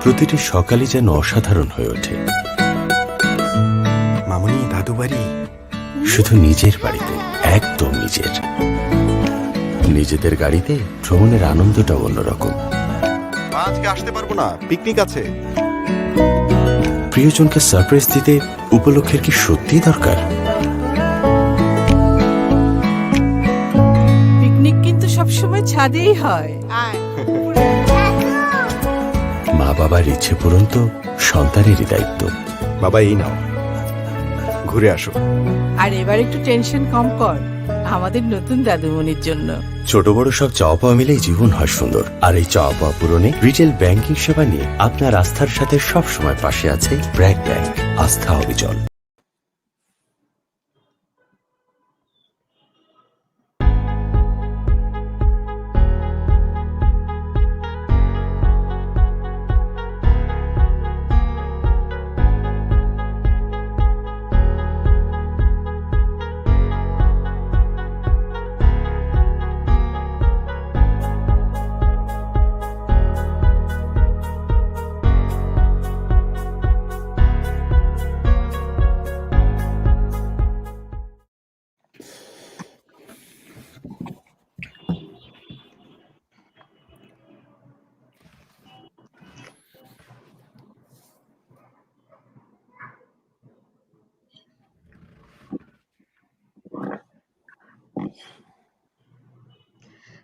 প্রতিটি সকালই যেন অসাধারণ হয়ে ওঠে। মামুনি, দাদু বাড়ি শুধু নিজের বাড়িতে, একদম নিজের। নিজেদের গাড়িতে ভ্রমণের আনন্দটাও অন্যরকম। আজকে আসতে পারবো না, পিকনিক আছে। প্রিয়জনকে সারপ্রাইজ দিতে উপলক্ষের কি সত্যিই দরকার? পিকনিক কিন্তু সবসময় ছাদেই হয়। মা বাবার ইচ্ছে পূরণ তো সন্তানেরই দায়িত্ব। বাবা, এই নাও, ঘুরে আসো। আর এবার একটু টেনশন কম কর আমাদের নতুন দাদুমণির জন্য। ছোট বড় সব চাওয়া পাওয়া মিলেই জীবন হয় সুন্দর। আর এই চাওয়া পাওয়া পূরণে রিটেল ব্যাংকিং সেবা নিয়ে আপনার আস্থার সাথে সব সময় পাশে আছে ব্র্যাক ব্যাংক। আস্থা অবিচল।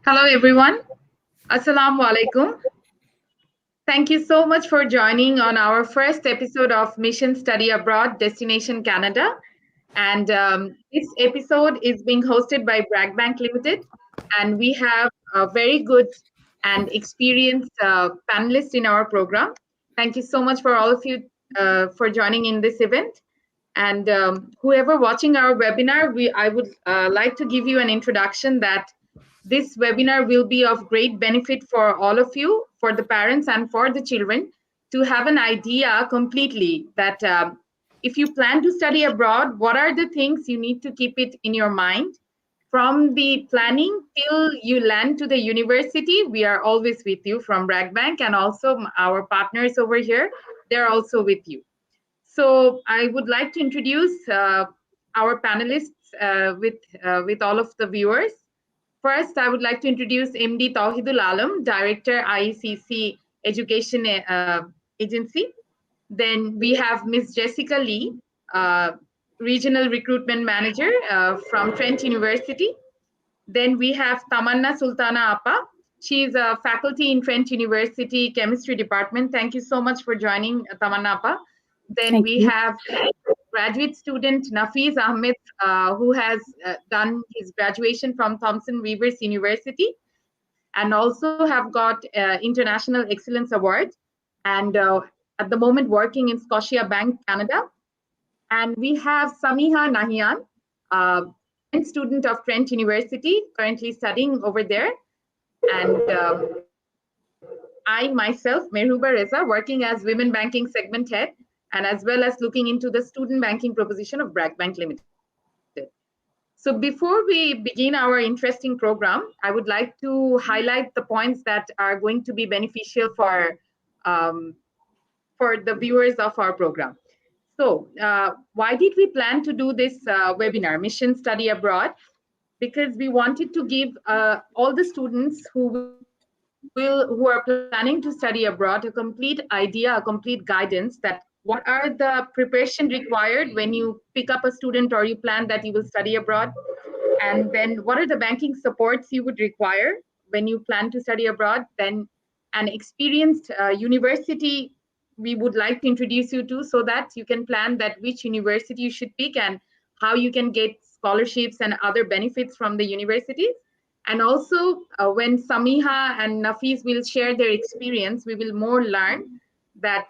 Hello everyone. Assalamu alaikum. Thank you so much for joining on our first episode of Mission Study Abroad Destination Canada. And this episode is being hosted by BRAC Bank Limited. And we have a very good and experienced panelists in our program. Thank you so much for all of you for joining in this event. And whoever watching our webinar, I would like to give you an introduction that this webinar will be of great benefit for all of you, for the parents and for the children, to have an idea completely that if you plan to study abroad, what are the things you need to keep it in your mind? From the planning till you land to the university, we are always with you from BRAC Bank, and also our partners over here, they're also with you. So I would like to introduce our panelists with all of the viewers. First, I would like to introduce MD Tawhidul Alam, Director, IECC Education Agency. Then we have Ms. Jessica Lee, Regional Recruitment Manager from Trent University. Then we have Tamanna Sultana Appa. She is a faculty in Trent University Chemistry Department. Thank you so much for joining, Tamanna Appa. Then we have graduate student Nafiz Ahmed, who has done his graduation from Thomson Reuters University and also have got International Excellence Award, and at the moment working in Scotia Bank, Canada. And we have Samiha Nahian, student of Trent University, currently studying over there. And I myself, Mehruba Reza, working as Women Banking Segment Head, and as well as looking into the student banking proposition of BRAC Bank Limited. So before we begin our interesting program, I would like to highlight the points that are going to be beneficial for the viewers of our program. So why did we plan to do this webinar, Mission Study Abroad? Because we wanted to give all the students who are planning to study abroad a complete idea, a complete guidance that what are the preparation required when you pick up a student or you plan that you will study abroad? And then what are the banking supports you would require when you plan to study abroad? Then an experienced university we would like to introduce you to so that you can plan that which university you should pick and how you can get scholarships and other benefits from the universities. And also when Samiha and Nafiz will share their experience, we will more learn that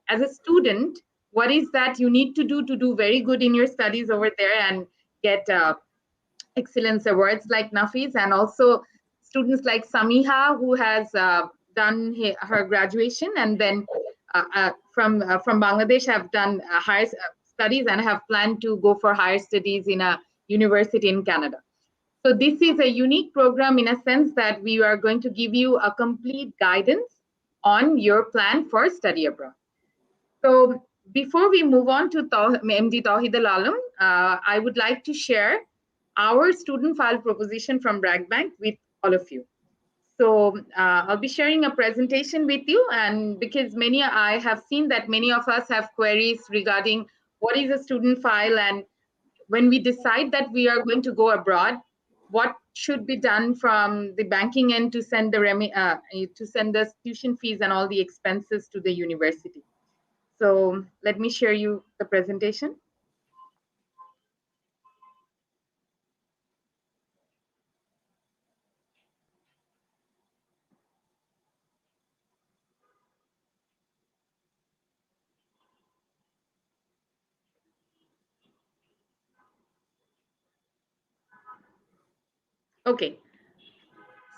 as a student, what is that you need to do very good in your studies over there and get excellence awards like Nafiz, and also students like Samiha, who has done her graduation and then from Bangladesh have done higher studies and have planned to go for higher studies in a university in Canada. So this is a unique program in a sense that we are going to give you a complete guidance on your plan for study abroad. So before we move on to MD Tawhid Al-Alam, I would like to share our student file proposition from BRAC Bank with all of you. So I'll be sharing a presentation with you, and because I have seen that many of us have queries regarding what is a student file, and when we decide that we are going to go abroad, what should be done from the banking end to send the tuition fees and all the expenses to the university. So let me share you the presentation. Okay.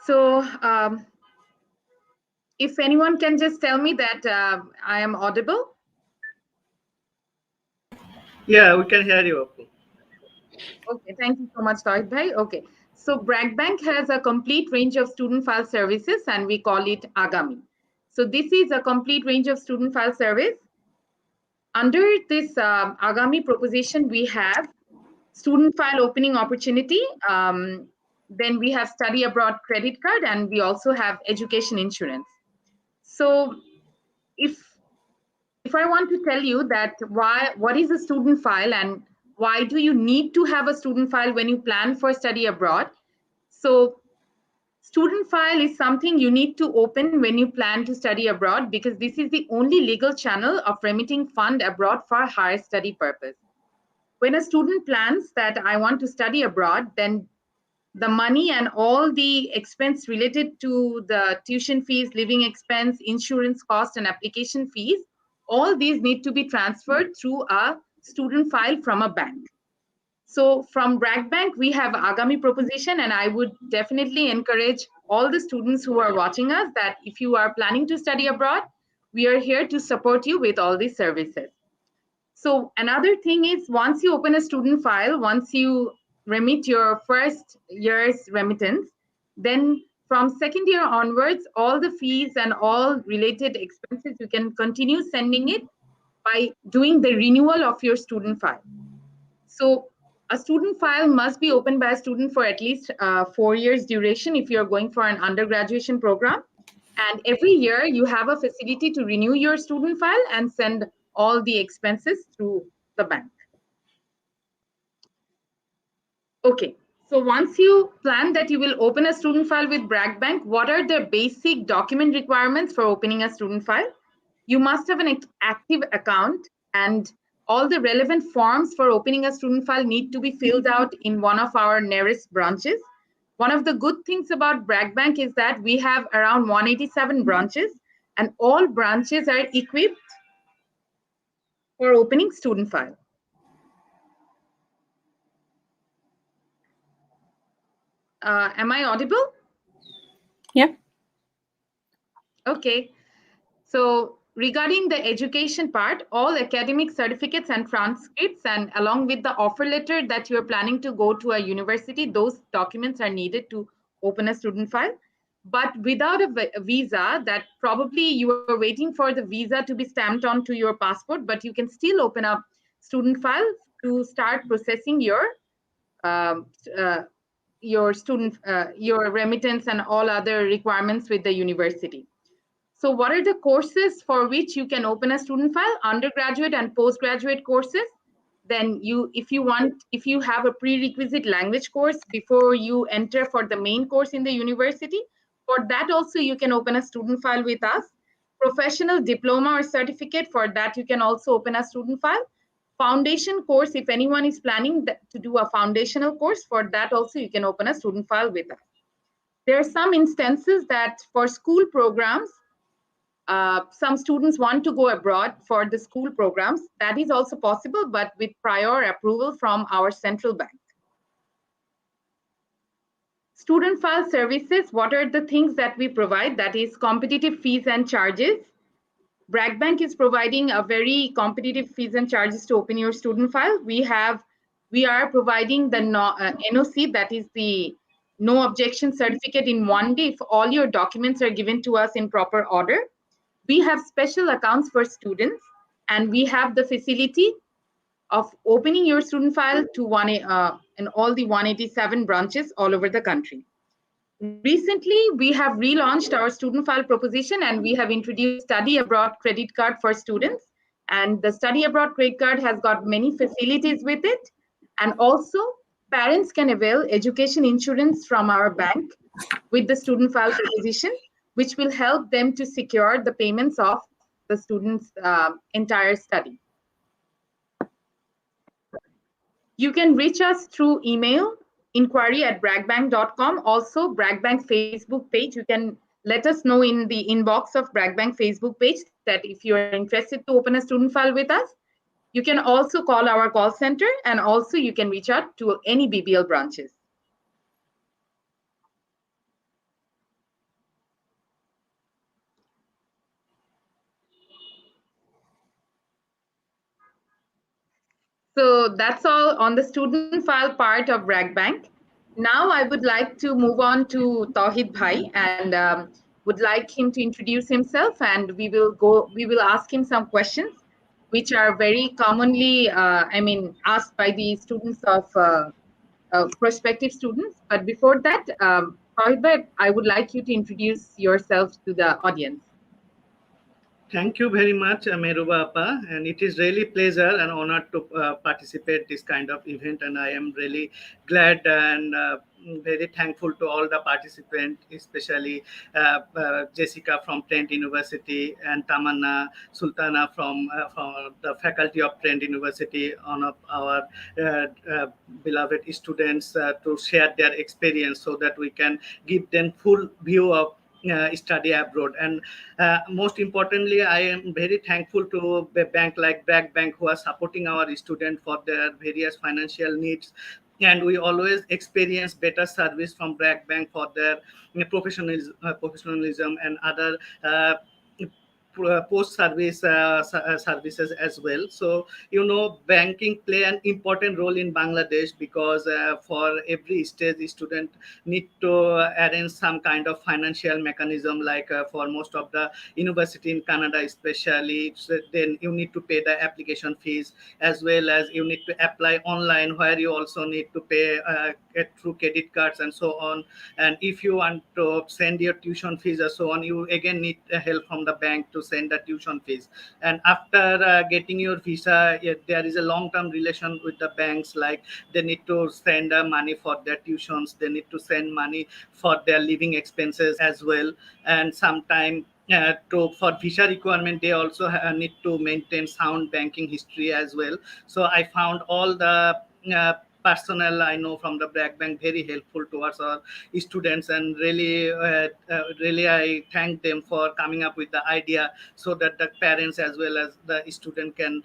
So if anyone can just tell me that I am audible. Yeah, we can hear you. Okay, thank you so much, Tawhid Bhai. Okay, so BRAC Bank has a complete range of student file services, and we call it Agami. So this is a complete range of student file service. Under this Agami proposition, we have student file opening opportunity. Then we have study abroad credit card, and we also have education insurance. So if I want to tell you that what is a student file and why do you need to have a student file when you plan for study abroad? So student file is something you need to open when you plan to study abroad, because this is the only legal channel of remitting fund abroad for higher study purpose. When a student plans that I want to study abroad, then the money and all the expense related to the tuition fees, living expense, insurance cost, and application fees, all these need to be transferred through a student file from a bank. So from BRAC Bank, we have Agami proposition, and I would definitely encourage all the students who are watching us that if you are planning to study abroad, we are here to support you with all these services. So another thing is, once you open a student file, once you remit your first year's remittance, then from second year onwards, all the fees and all related expenses, you can continue sending it by doing the renewal of your student file. So a student file must be opened by a student for at least 4 years duration if you're going for an undergraduation program. And every year you have a facility to renew your student file and send all the expenses through the bank. Okay, so once you plan that you will open a student file with BRAC Bank, what are the basic document requirements for opening a student file? You must have an active account, and all the relevant forms for opening a student file need to be filled out in one of our nearest branches. One of the good things about BRAC Bank is that we have around 187 branches, and all branches are equipped for opening student file. Am I audible? Yeah. Okay. So regarding the education part, all academic certificates and transcripts, and along with the offer letter that you're planning to go to a university, those documents are needed to open a student file. But without a visa, that probably you are waiting for the visa to be stamped onto your passport, but you can still open up student file to start processing your your remittance and all other requirements with the university. So what are the courses for which you can open a student file? Undergraduate and postgraduate courses. Then if you have a prerequisite language course before you enter for the main course in the university, for that also you can open a student file with us. Professional diploma or certificate, for that you can also open a student file. Foundation course, if anyone is planning to do a foundational course, for that also you can open a student file with us. There are some instances that for school programs, some students want to go abroad for the school programs. That is also possible, but with prior approval from our central bank. Student file services, what are the things that we provide? That is competitive fees and charges. BRAC Bank is providing a very competitive fees and charges to open your student file. We are providing the NOC, that is the no objection certificate, in one day if all your documents are given to us in proper order. We have special accounts for students, and we have the facility of opening your student file to in all the 187 branches all over the country. Recently, we have relaunched our student file proposition, and we have introduced study abroad credit card for students. And the study abroad credit card has got many facilities with it. And also, parents can avail education insurance from our bank with the student file proposition, which will help them to secure the payments of the students' entire study. You can reach us through email, inquiry@bracbank.com. Also, BRAC Bank Facebook page. You can let us know in the inbox of BRAC Bank Facebook page that if you are interested to open a student file with us. You can also call our call center, and also you can reach out to any BBL branches. So that's all on the student file part of BRAC Bank. Now I would like to move on to Tawhid Bhai, and would like him to introduce himself, and we will ask him some questions which are very commonly asked by the students of prospective students. But before that, Tawhid Bhai, I would like you to introduce yourself to the audience. Thank you very much, Meruba Appa, and it is really pleasure and honor to participate this kind of event, and I am really glad and very thankful to all the participants, especially Jessica from Trent University and Tamanna Sultana from the faculty of Trent University, one of our beloved students, to share their experience so that we can give them full view of study abroad. And most importantly, I am very thankful to a bank like BRAC Bank, who are supporting our students for their various financial needs. And we always experience better service from BRAC Bank for their professionalism and other post-service services as well. So, banking play an important role in Bangladesh because for every stage, the student need to arrange some kind of financial mechanism, like for most of the university in Canada especially. So then you need to pay the application fees, as well as you need to apply online, where you also need to pay through credit cards and so on. And if you want to send your tuition fees or so on, you again need help from the bank to send the tuition fees. And after getting your visa, there is a long-term relation with the banks, like they need to send money for their tuitions, they need to send money for their living expenses as well. And sometimes for visa requirement, they also need to maintain sound banking history as well. So I found all the personnel I know from the BRAC Bank very helpful towards our students, and really I thank them for coming up with the idea so that the parents as well as the student can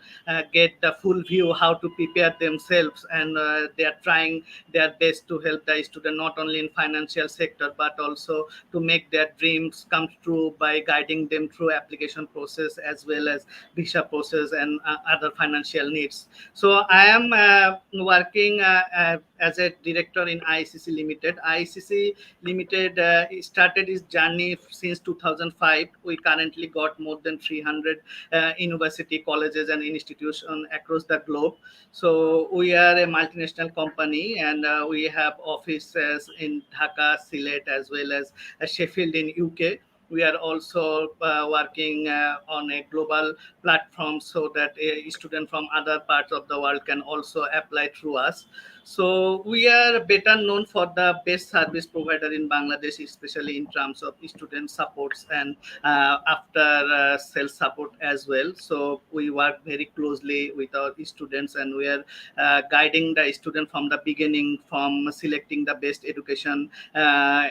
get the full view how to prepare themselves, and they are trying their best to help the student not only in financial sector but also to make their dreams come true by guiding them through application process as well as visa process and other financial needs. So I am working as a director in ICC Limited. ICC Limited started its journey since 2005. We currently got more than 300 university, colleges, and institutions across the globe. So we are a multinational company, and we have offices in Dhaka, Sylhet, as well as Sheffield in UK. We are also working on a global platform so that a student from other parts of the world can also apply through us. So we are better known for the best service provider in Bangladesh, especially in terms of student supports and after sales support as well. So we work very closely with our students, and we are guiding the student from the beginning, from selecting the best education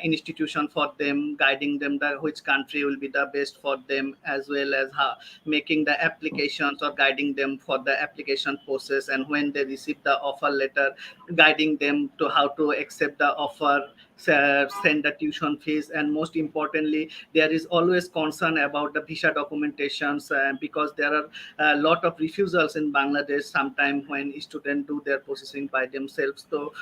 institution for them, guiding them which country will be the best for them, as well as how making the applications or guiding them for the application process, and when they receive the offer letter, guiding them to how to accept the offer, send the tuition fees. And most importantly, there is always concern about the visa documentations, because there are a lot of refusals in Bangladesh sometimes when students do their processing by themselves. So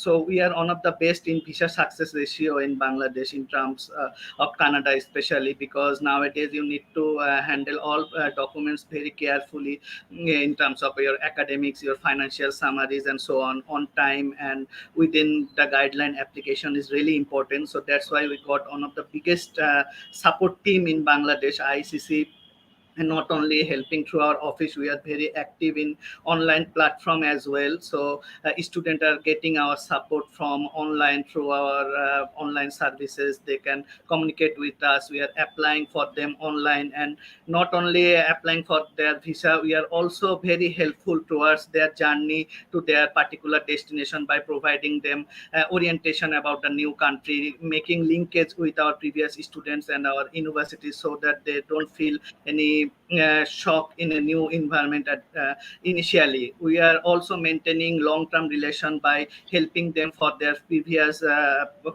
So we are one of the best in visa success ratio in Bangladesh in terms of Canada, especially because nowadays you need to handle all documents very carefully in terms of your academics, your financial summaries, and so on time and within the guideline. Application is really important. So that's why we got one of the biggest support team in Bangladesh, ICC. And not only helping through our office, we are very active in online platform as well. So students are getting our support from online through our online services. They can communicate with us. We are applying for them online, and not only applying for their visa, we are also very helpful towards their journey to their particular destination by providing them orientation about the new country, making linkage with our previous students and our universities so that they don't feel any shock in a new environment initially. We are also maintaining long-term relation by helping them for their previous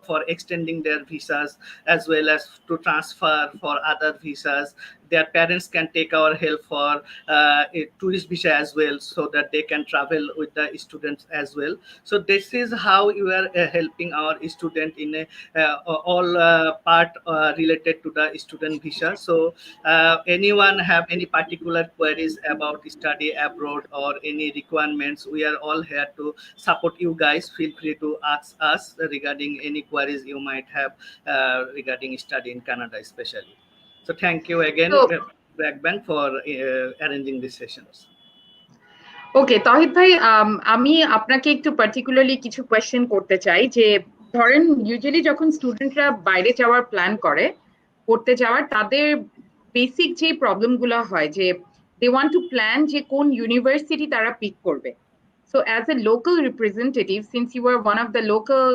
for extending their visas, as well as to transfer for other visas. Their parents can take our help for a tourist visa as well, so that they can travel with the students as well. So this is how we are helping our student in a all part related to the student visa. So anyone have any particular queries about study abroad or any requirements, we are all here to support you guys. Feel free to ask us regarding any queries you might have regarding study in Canada especially. So thank you again, So BRAC Bank, for arranging these sessions. ওকে তহিদ ভাই, আমি আপনাকে একটু particularly কিছু question করতে চাই যে ধরেন usually যখন স্টুডেন্টরা বাইরে যাওয়ার প্ল্যান করে করতে যাওয়ার, তাদের বেসিক যে প্রবলেম গুলো হয় যে দে ওয়ান্ট টু প্ল্যান যে কোন ইউনিভার্সিটি তারা পিক করবে। So as a local representative, since you are one of the local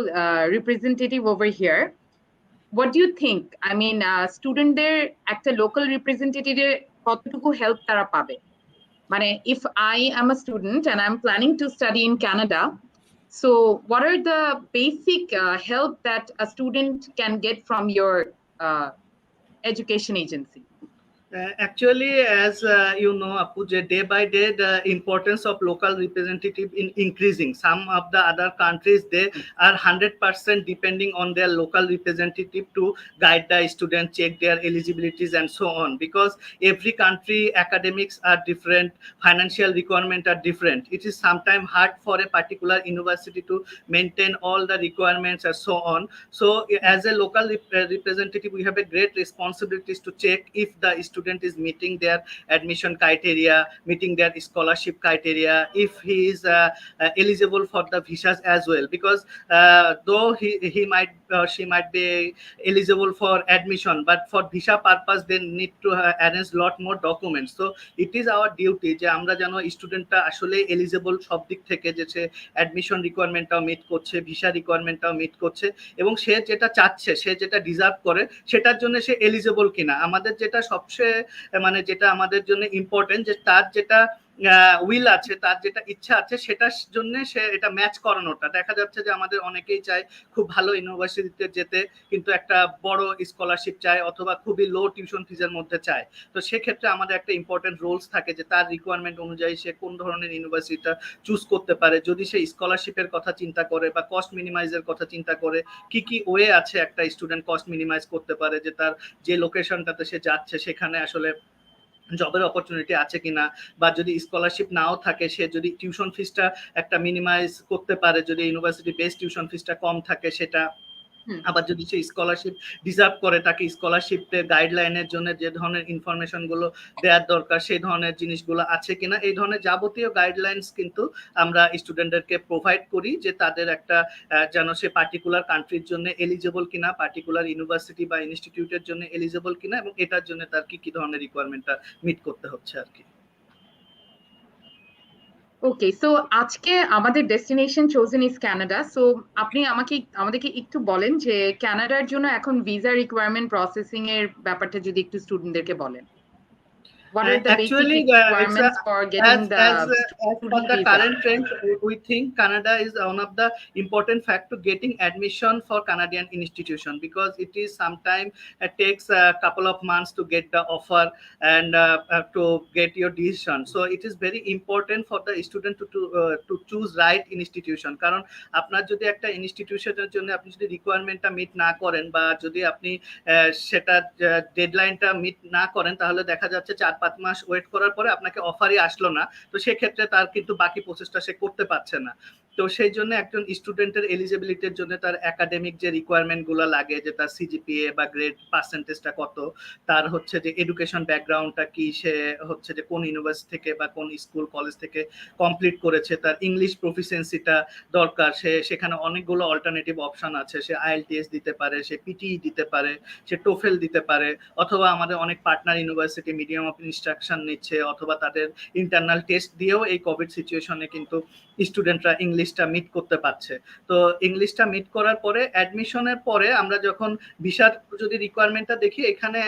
representative over here, what do you think? I mean, স্টুডেন্টদের একটা লোকাল রিপ্রেজেন্টেটিভের কতটুকু হেল্প তারা পাবে? মানে if I am a student and I'm planning to study in Canada, so what are the basic help that a student can get from your education agency? Actually, as you know, Apuja, day by day, the importance of local representative in increasing. Some of the other countries, they are 100% depending on their local representative to guide the student, check their eligibilities, and so on. Because every country academics are different, financial requirements are different. It is sometimes hard for a particular university to maintain all the requirements and so on. So, as a local representative, we have a great responsibilities to check if the student is meeting their admission criteria, meeting their scholarship criteria, if he is eligible for the visas as well. Because though he might she might be eligible for admission, but for visa purpose they need to arrange lot more documents. So it is our duty যে আমরা যেন স্টুডেন্টটা আসলে eligible সব দিক থেকে, যে সে admission রিকোয়ারমেন্টটাও meet করছে, visa রিকোয়ারমেন্টটাও meet করছে, এবং সে যেটা চাচ্ছে, সে যেটা ডিজার্ভ করে, সেটার জন্য সে এলিজিবল কিনা। আমাদের যেটা সবচেয়ে মানে যেটা আমাদের জন্য ইম্পর্টেন্ট, যে তার যেটা উইল আছে, তার যেটা ইচ্ছা আছে, সেটার জন্য সে এটা ম্যাচ করানোটা। দেখা যাচ্ছে যে আমাদের অনেকেই চায় খুব ভালো ইউনিভার্সিটিতে যেতে, কিন্তু একটা বড় স্কলারশিপ চায়, অথবা খুবই লো টিউশন ফিজের মধ্যে চায়। তো সেক্ষেত্রে আমাদের একটা ইম্পর্টেন্ট রোলস থাকে যে তার রিকোয়ারমেন্ট অনুযায়ী সে কোন ধরনের ইউনিভার্সিটিটা চুজ করতে পারে। যদি সে স্কলারশিপের কথা চিন্তা করে বা কস্ট মিনিমাইজের কথা চিন্তা করে, কি কি ওয়ে আছে একটা স্টুডেন্ট কস্ট মিনিমাইজ করতে পারে, যে তার যে লোকেশনটাতে সে যাচ্ছে সেখানে আসলে জবের অপরচুনিটি আছে কিনা, বা যদি স্কলারশিপ নাও থাকে, সে যদি টিউশন ফিসটা একটা মিনিমাইজ করতে পারে, যদি ইউনিভার্সিটি বেসড টিউশন ফিসটা কম থাকে সেটা। আবার যদি সে স্কলারশিপ ডিজার্ভ করে, তাকে স্কলারশিপের গাইডলাইনের জন্য যে ধরনের ইনফরমেশন গুলো দেওয়ার দরকার, সেই ধরনের জিনিসগুলো আছে কিনা, এই ধরনের যাবতীয় গাইডলাইন্স কিন্তু আমরা স্টুডেন্টদেরকে প্রোভাইড করি, যে তাদের একটা যেন সে পার্টিকুলার কান্ট্রির জন্য এলিজিবল কিনা, পার্টিকুলার ইউনিভার্সিটি বা ইনস্টিটিউটের জন্য এলিজিবল কিনা, এবং এটার জন্য তার কি কি ধরনের রিকোয়ারমেন্টটা মিট করতে হচ্ছে আর কি। ওকে, সো আজকে আমাদের destination chosen is Canada. So আপনি আমাদেরকে একটু বলেন যে কানাডার জন্য এখন ভিসা রিকোয়ারমেন্ট প্রসেসিং এর ব্যাপারটা যদি একটু স্টুডেন্টদেরকে বলেন। What are the Actually, basic it's requirements for getting the as per student the visa? current trend, we think Canada is one of the important factor getting admission for Canadian institution, because it is sometimes it takes a couple of months to get the offer and to get your decision. So it is very important for the student to choose right institution. কারণ আপনার যদি একটা ইনস্টিটিউশনের জন্য আপনি যদি রিকোয়ারমেন্টটা meet না করেন, বা যদি আপনি সেটা ডেডলাইনটা মিট না করেন, তাহলে দেখা যাচ্ছে 4-5 মাস ওয়েট করার পরে আপনাকে অফারই আসলো না। তো সেক্ষেত্রে তার কিন্তু বাকি প্রসেসটা সে করতে পারছে না। তো সেই জন্য একজন স্টুডেন্টের এলিজিবিলিটির জন্য তার একাডেমিক যে রিকোয়ারমেন্ট গুলো লাগে, যে তার সিজিপিএ বা গ্রেড পার্সেন্টেজটা কত, তার হচ্ছে যে এডুকেশন ব্যাকগ্রাউন্ডটা কি, সে হচ্ছে যে কোন ইউনিভার্সিটি থেকে বা কোন স্কুল কলেজ থেকে কমপ্লিট করেছে, তার ইংলিশ প্রফিসিয়েন্সিটা দরকার। সে সেখানে অনেকগুলো অল্টারনেটিভ অপশন আছে, সে আইএলটিএস দিতে পারে, সে পিটিই দিতে পারে, সে টোফেল দিতে পারে, অথবা আমাদের অনেক partner university medium of instruction নিচ্ছে, অথবা তাদের ইন্টারনাল টেস্ট দিয়েও এই কোভিড সিচুয়েশনে কিন্তু স্টুডেন্টরা ইংলিশটা মিট করতে পারছে। তো ইংলিশটা মিট করার পরে অ্যাডমিশনের পরে আমরা যখন ভিসার যদি রিকোয়ারমেন্টটা দেখি, এখানে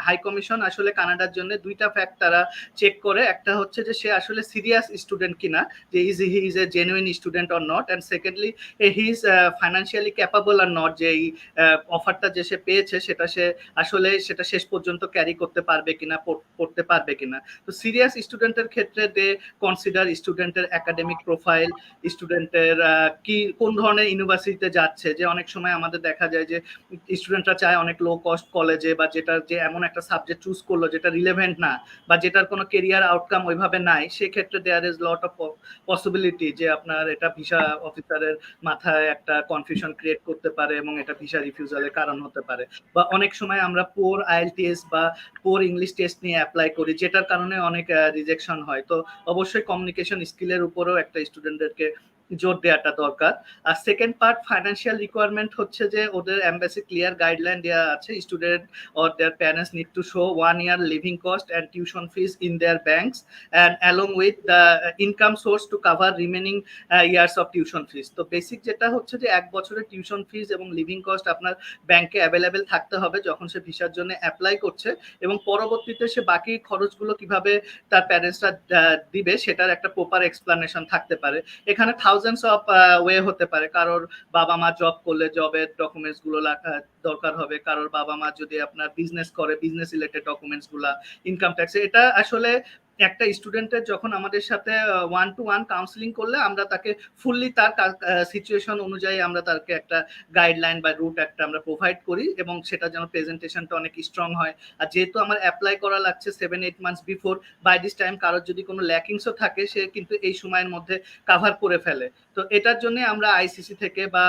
হাই কমিশন আসলে কানাডার জন্য দুইটা ফ্যাক্ট তারা চেক করে। একটা হচ্ছে যে সে আসলে সিরিয়াস স্টুডেন্ট কিনা, যে he is a genuine student or not, and secondly he is financially capable are not, যে এই অফারটা যে সে পেয়েছে সেটা সে আসলে সেটা শেষ পর্যন্ত ক্যারি করতে পারবে কিনা, পড়তে পারবে কিনা। তো সিরিয়াস স্টুডেন্টের ক্ষেত্রে দে কনসিডার স্টুডেন্টের একাডেমিক প্রোফাইল, স্টুডেন্টের কি কোন ধরনের ইউনিভার্সিটিতে যাচ্ছে। যে অনেক সময় আমাদের দেখা যায় যে স্টুডেন্টরা চায় অনেক লো কস্ট কলেজে, বা যেটা যে এমন একটা সাবজেক্ট চুজ করলো যেটা রিলেভেন্ট না, বা যেটার কোনো কেরিয়ার আউটকাম ওইভাবে নাই, সেক্ষেত্রে there is lot of possibility যে আপনার এটা ভিসা অফিসারের মাথায় একটা কনফিউশন ক্রিয়েট করতে পারে, এবং এটা ভিসা রিফিউজালের কারণ হতে পারে। বা অনেক সময় আমরা পোর আইএলটিএস বা পোর ইংলিশ টেস্ট নিয়ে অ্যাপ্লাই করি, যেটার কারণে অনেক রিজেকশন হয়। তো অবশ্যই কমিউনিকেশন স্কিলের উপরেও একটা স্টুডেন্টদেরকে জোর দেওয়াটা দরকার। আর সেকেন্ড পার্ট ফাইন্যান্সিয়াল রিকোয়ারমেন্ট হচ্ছে যে ওদের এমবাসি ক্লিয়ার গাইডলাইন দেওয়া আছে, student or their parents need to show 1 year living cost and tuition fees in their banks and along with the income source to cover remaining years of tuition fees. তো basic যেটা হচ্ছে যে 1 বছরের tuition fees এবং living cost আপনার ব্যাংকে available থাকতে হবে যখন সে ভিসার জন্য অ্যাপ্লাই করছে, এবং পরবর্তীতে সে বাকি খরচগুলো কিভাবে তার প্যারেন্টসরা দিবে সেটার একটা প্রপার এক্সপ্লানেশন থাকতে পারে। এখানে থাউজেন্ডস অফ ওয়ে হতে পারে। কারোর বাবা মা জব করলে জবের ডকুমেন্টস গুলো দরকার হবে, কারোর বাবা মা যদি আপনার বিজনেস করে বিজনেস রিলেটেড ডকুমেন্টস গুলা, ইনকাম ট্যাক্স। এটা আসলে একটা স্টুডেন্টের যখন আমাদের সাথে 1-to-1 কাউন্সিলিং করলে আমরা তাকে ফুললি তার সিচুয়েশন অনুযায়ী আমরা তাকে একটা গাইডলাইন বা রুট একটা আমরা প্রোভাইড করি, এবং সেটা যেন প্রেজেন্টেশনটা অনেক স্ট্রং হয়। আর যেহেতু আমার অ্যাপ্লাই করা লাগছে 7-8 months before, by this time কারোর যদি কোনো ল্যাকিংসও থাকে সে কিন্তু এই সময়ের মধ্যে কাভার করে ফেলে। তো এটার জন্য আমরা আইসিসি থেকে বা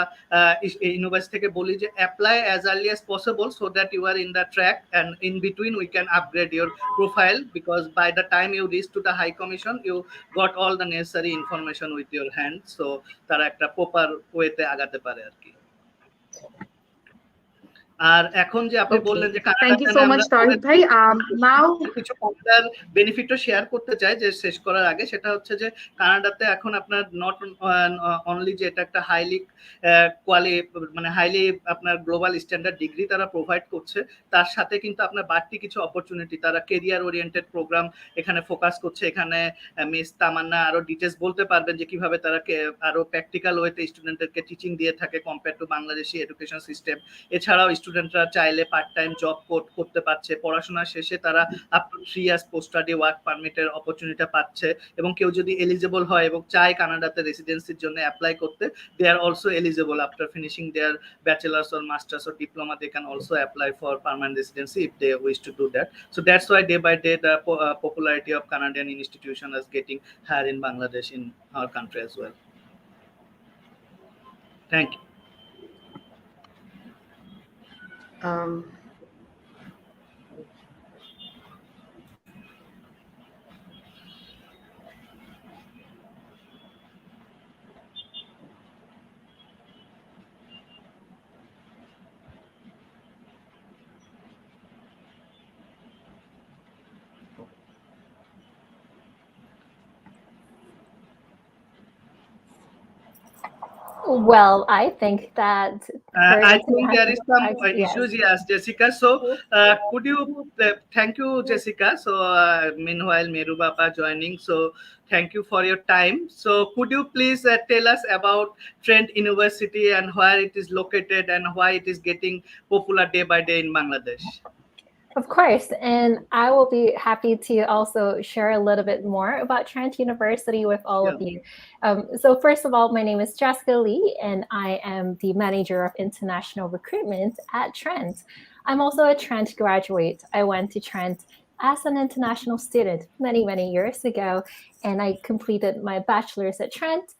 ইউনিভার্সিটি থেকে বলি যে apply as early as possible, so that you are in the track and in between we can upgrade your profile, because by the time you reach to the high commission you got all the necessary information with your hand, so তারা একটা proper ওয়েতে আগাতে পারে আর কি। আর এখন যে আপনি বললেন যে থ্যাংক ইউ সো মাচ তহিদ ভাই। নাও কিছু কানাডার বেনিফিটও শেয়ার করতে চাই যে শেষ করার আগে, সেটা হচ্ছে যে কানাডাতে এখন আপনার নট অনলি যে এটা একটা হাইলি মানে হাইলি আপনার গ্লোবাল স্ট্যান্ডার্ড ডিগ্রি তারা প্রোভাইড করছে, তার সাথে কিন্তু আপনার বাড়তি কিছু অপরচুনিটি, তারা কেরিয়ার ওরিয়েন্টেড প্রোগ্রাম এখানে ফোকাস করছে। এখানে মিস তামান্না আরো ডিটেলস বলতে পারবেন যে কিভাবে তারা আরো প্র্যাকটিক্যাল ওয়েতে স্টুডেন্টদেরকে টিচিং দিয়ে থাকে compare to Bangladeshi education system. এছাড়াও স্টুডেন্টরা চাইলে পার্ট টাইম জব করতে পারছে, পড়াশোনা শেষে তারা up to 3 years post study work পারমিটের অপরচুনিটি পাচ্ছে, এবং কেউ যদি এলিজিবল হয় এবং চায় কানাডাতে রেসিডেন্সির জন্য অ্যাপ্লাই করতে, they are also eligible after finishing their bachelors or masters or diploma, they can also apply for permanent residency if they wish to do that. So that's why day by day the popularity of Canadian institution is getting higher in Bangladesh, in our country as well. Thank you. Well, I think that her I think there internet is some yes. issues, yes, Jessica. So, could you thank you, Jessica. So, meanwhile, Meru Baba joining. So, thank you for your time. So, could you please tell us about Trent University and where it is located and why it is getting popular day by day in Bangladesh? Of course, and I will be happy to also share a little bit more about Trent University with all Yeah. of you. So first of all, my name is Jessica Lee, and I am the Manager of International Recruitment at Trent. I'm also a Trent graduate. I went to Trent as an international student many, many years ago, and I completed my bachelor's at Trent.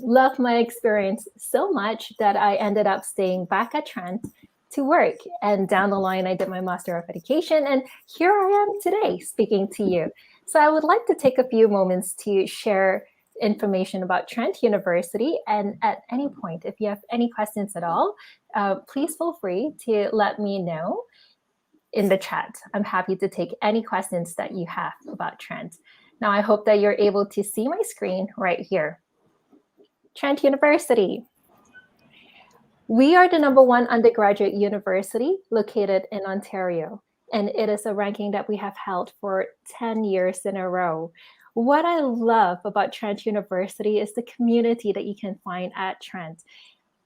Loved my experience so much that I ended up staying back at Trent to work. And down the line, I did my Master of Education. And here I am today speaking to you. So I would like to take a few moments to share information about Trent University. And at any point, if you have any questions at all, please feel free to let me know in the chat. I'm happy to take any questions that you have about Trent. Now, I hope that you're able to see my screen right here. Trent University. We are the #1 undergraduate university located in Ontario, and it is a ranking that we have held for 10 years in a row. What I love about Trent University is the community that you can find at Trent.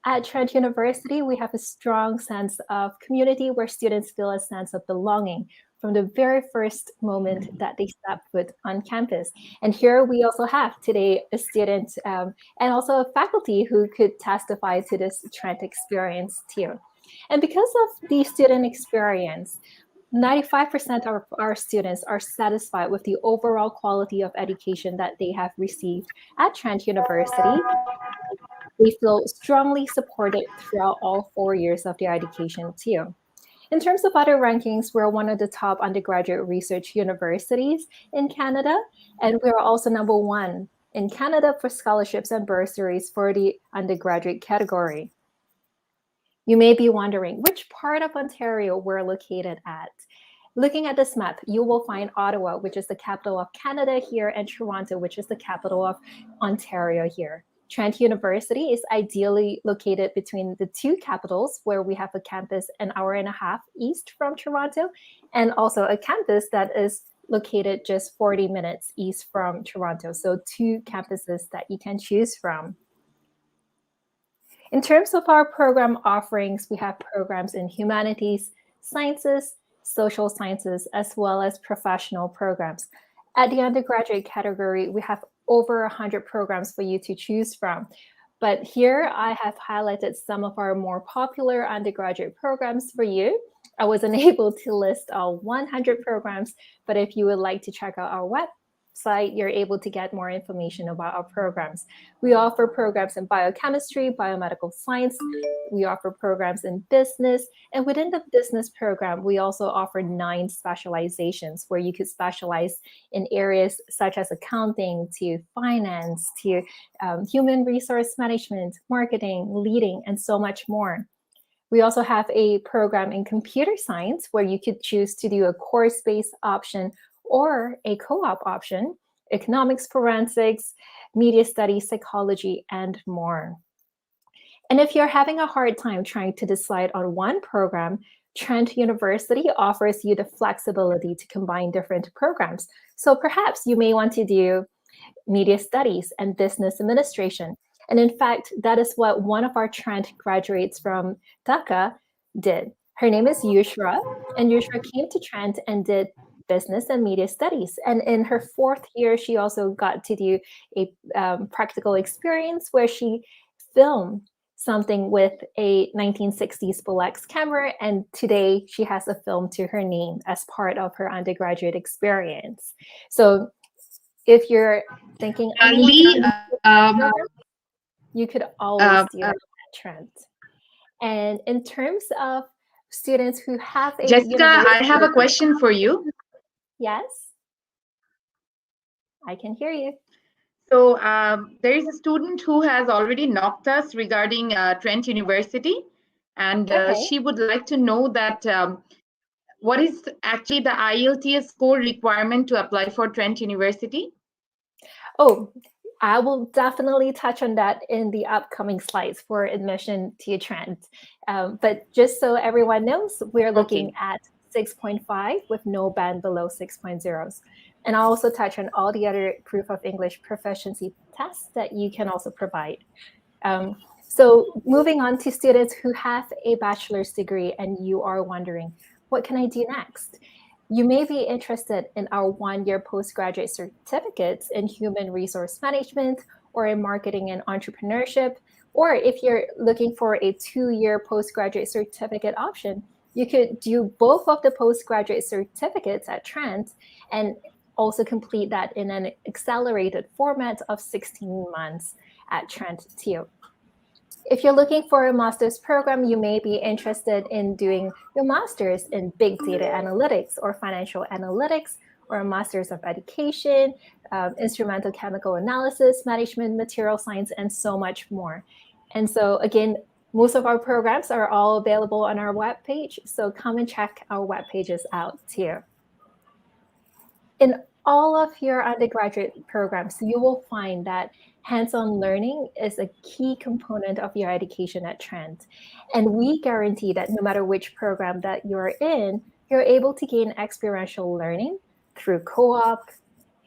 At Trent University, we have a strong sense of community where students feel a sense of belonging from the very first moment that they step foot on campus. And here we also have today a student and also a faculty who could testify to this Trent experience too. And because of the student experience, 95% of our students are satisfied with the overall quality of education that they have received at Trent University. They feel strongly supported throughout all 4 years of their education too. In terms of other rankings, we're one of the top undergraduate research universities in Canada, and we're also #1 in Canada for scholarships and bursaries for the undergraduate category. You may be wondering which part of Ontario we're located at. Looking at this map, you will find Ottawa, which is the capital of Canada here, and Toronto, which is the capital of Ontario here. Trent University is ideally located between the two capitals, where we have a campus an hour and a half east from Toronto, and also a campus that is located just 40 minutes east from Toronto. So 2 campuses that you can choose from. In terms of our program offerings, we have programs in humanities, sciences, social sciences, as well as professional programs. At the undergraduate category, we have over 100 programs for you to choose from. But here I have highlighted some of our more popular undergraduate programs for you. I wasn't able to list all 100 programs, but if you would like to check out our website, you're able to get more information about our programs. We offer programs in biochemistry, biomedical science. We offer programs in business. And within the business program, we also offer 9 specializations where you could specialize in areas such as accounting to finance to human resource management, marketing, leading, and so much more. We also have a program in computer science where you could choose to do a course-based option or a co-op option, economics, forensics, media studies, psychology, and more. And if you're having a hard time trying to decide on one program, Trent University offers you the flexibility to combine different programs. So perhaps you may want to do media studies and business administration. And in fact, that is what one of our Trent graduates from Dhaka did. Her name is Yushra, and Yushra came to Trent and did business and media studies. And in her 4th year, she also got to do a practical experience where she filmed something with a 1960s Bolex camera, and today she has a film to her name as part of her undergraduate experience. So if you're thinking, Lee, you could always do that at Trent. And in terms of students who have a Jessica, I have a question for you. Yes, I can hear you. So there is a student who has already knocked us regarding Trent University, and she would like to know that what is actually the Ielts score requirement to apply for Trent University? Oh, I will definitely touch on that in the upcoming slides for admission to Trent. But just so everyone knows, we're looking at 6.5 with no band below 6.0s. And I'll also touch on all the other proof of English proficiency tests that you can also provide. So moving on to students who have a bachelor's degree and you are wondering, what can I do next? You may be interested in our one-year postgraduate certificates in human resource management or in marketing and entrepreneurship. Or if you're looking for a 2-year postgraduate certificate option, you could do both of the postgraduate certificates at Trent and also complete that in an accelerated format of 16 months at Trent too. If you're looking for a master's program, you may be interested in doing your master's in big data analytics or financial analytics, or a master's of education, instrumental chemical analysis, management, material science, and so much more. And so again, most of our programs are all available on our webpage, so come and check our web pages out too. In all of your undergraduate programs, you will find that hands-on learning is a key component of your education at Trent. And we guarantee that no matter which program that you're in, you're able to gain experiential learning through co-op,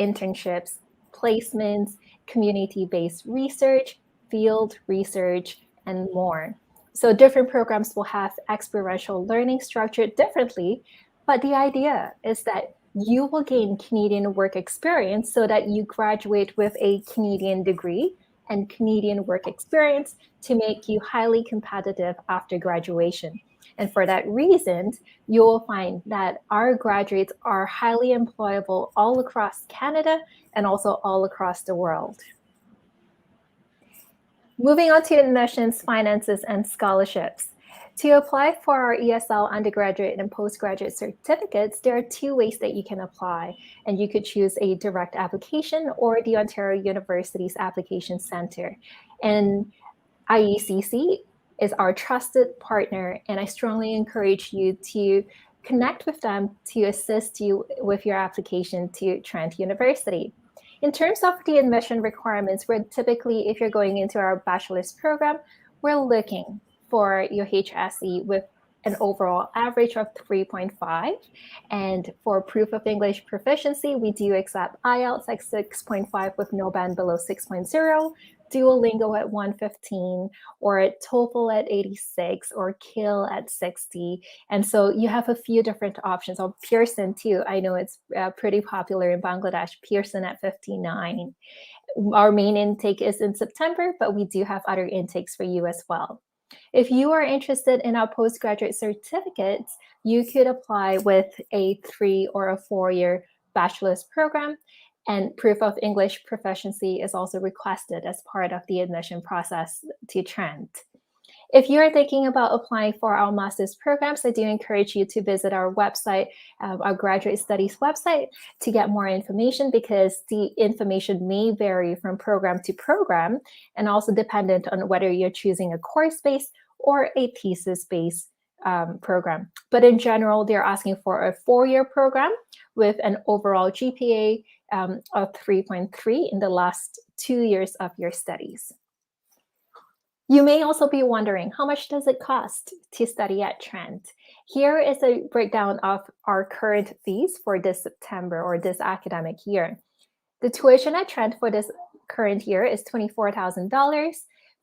internships, placements, community-based research, field research, and more. So different programs will have experiential learning structured differently, but the idea is that you will gain Canadian work experience so that you graduate with a Canadian degree and Canadian work experience to make you highly competitive after graduation. And for that reason, you will find that our graduates are highly employable all across Canada and also all across the world. Moving on to admissions, finances, and scholarships. To apply for our ESL undergraduate and postgraduate certificates, there are 2 ways that you can apply, and you could choose a direct application or the Ontario University's Application Center. And IECC is our trusted partner, and I strongly encourage you to connect with them to assist you with your application to Trent University. In terms of the admission requirements, we're typically, if you're going into our bachelor's program, we're looking for your HSE with an overall average of 3.5. And for proof of English proficiency, we do accept Ielts at 6.5 with no band below 6.0, Duolingo at 115, or TOEFL at 86, or KIL at 60. And so you have a few different options. On Pearson too, I know it's pretty popular in Bangladesh, Pearson at 59. Our main intake is in September, but we do have other intakes for you as well. If you are interested in our postgraduate certificates, you could apply with a 3 or a 4-year bachelor's program, and proof of English proficiency is also requested as part of the admission process to Trent. If you're thinking about applying for our master's programs, I do encourage you to visit our website, our graduate studies website, to get more information, because the information may vary from program to program and also dependent on whether you're choosing a course-based or a thesis-based program. But in general, they're asking for a 4-year program with an overall GPA of 3.3 in the last 2 years of your studies. You may also be wondering, how much does it cost to study at Trent? Here is a breakdown of our current fees for this September or this academic year. The tuition at Trent for this current year is $24,000.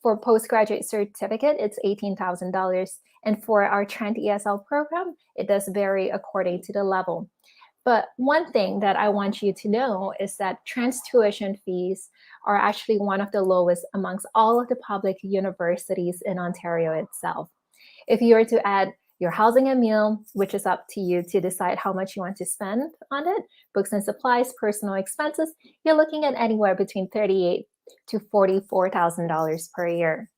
For postgraduate certificate, it's $18,000. And for our Trent ESL program, it does vary according to the level. But one thing that I want you to know is that Trent's tuition fees are actually one of the lowest amongst all of the public universities in Ontario itself. If you were to add your housing and meal, which is up to you to decide how much you want to spend on it, books and supplies, personal expenses, you're looking at anywhere between $38,000 to $44,000 per year.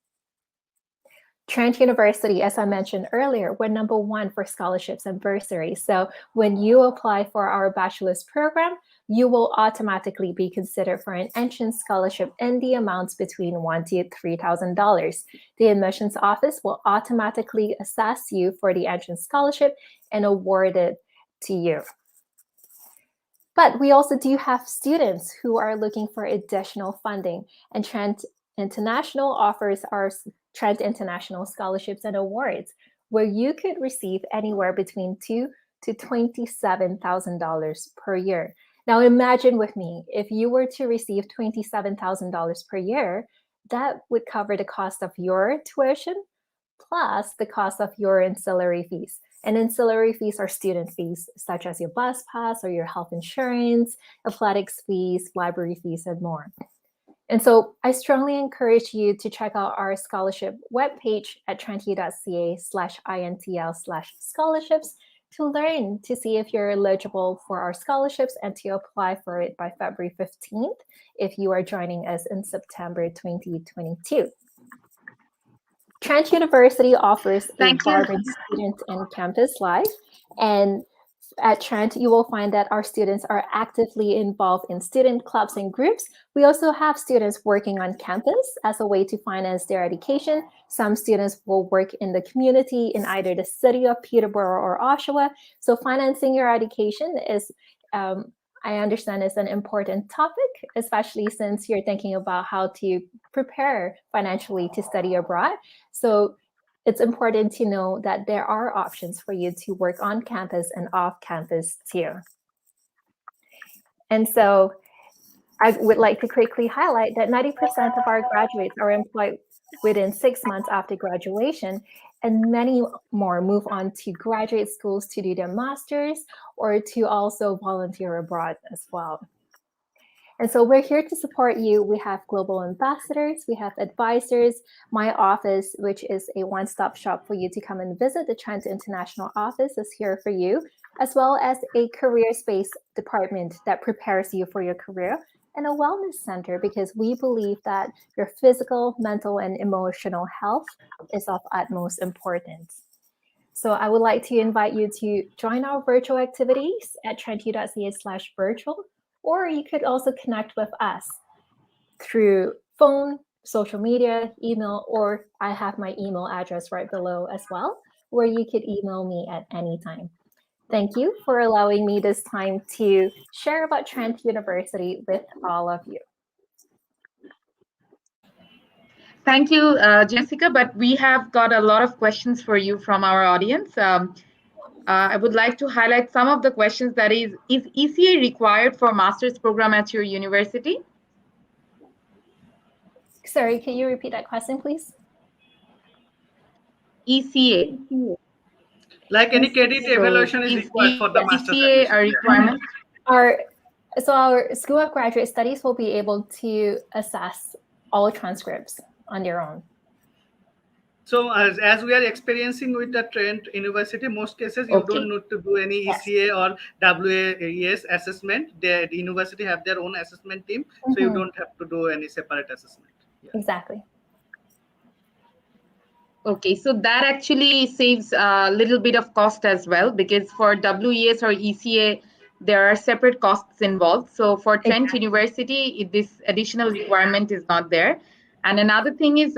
Trent University, as I mentioned earlier, we're number 1 for scholarships and bursaries. So when you apply for our bachelor's program, you will automatically be considered for an entrance scholarship in the amounts between $1,000 to $3,000. The admissions office will automatically assess you for the entrance scholarship and award it to you. But we also do have students who are looking for additional funding, and Trent International offers our Trent International Scholarships and Awards, where you could receive anywhere between $2,000 to $27,000 per year. Now imagine with me, if you were to receive $27,000 per year, that would cover the cost of your tuition plus the cost of your ancillary fees. And ancillary fees are student fees, such as your bus pass or your health insurance, athletics fees, library fees, and more. And so I strongly encourage you to check out our scholarship webpage at trentu.ca/intl/scholarships to learn to see if you're eligible for our scholarships and to apply for it by February 15th if you are joining us in September 2022. Trent University offers a vibrant student and campus life, and at Trent, you will find that our students are actively involved in student clubs and groups. We also have students working on campus as a way to finance their education. Some students will work in the community in either the city of Peterborough or Oshawa. So financing your education is, I understand, is an important topic, especially since you're thinking about how to prepare financially to study abroad. So it's important to know that there are options for you to work on campus and off campus too. And so I would like to quickly highlight that 90% of our graduates are employed within 6 months after graduation, and many more move on to graduate schools to do their masters or to also volunteer abroad as well. And so we're here to support you. We have global ambassadors, we have advisors, my office, which is a one-stop shop for you to come and visit. The Trent International office is here for you, as well as a career space department that prepares you for your career, and a wellness center, because we believe that your physical, mental, and emotional health is of utmost importance. So I would like to invite you to join our virtual activities at trentu.ca/virtual, or you could also connect with us through phone, social media, email, or I have my email address right below as well, where you could email me at any time. Thank you for allowing me this time to share about Trent University with all of you. Thank you, Jessica, but we have got a lot of questions for you from our audience. I would like to highlight some of the questions. That is ECA required for master's program at your university? Sorry, can you repeat that question, please? ECA. Like any credit evaluation is required for the master's ECA a requirement? Our School of Graduate Studies will be able to assess all transcripts on their own. So as we are experiencing with the Trent University, most cases you don't need to do any ECA or WAES assessment. The university have their own assessment team, so you don't have to do any separate assessment. Yeah. Exactly. Okay, so that actually saves a little bit of cost as well, because for WES or ECA, there are separate costs involved. So for Trent University, this additional requirement is not there. And another thing is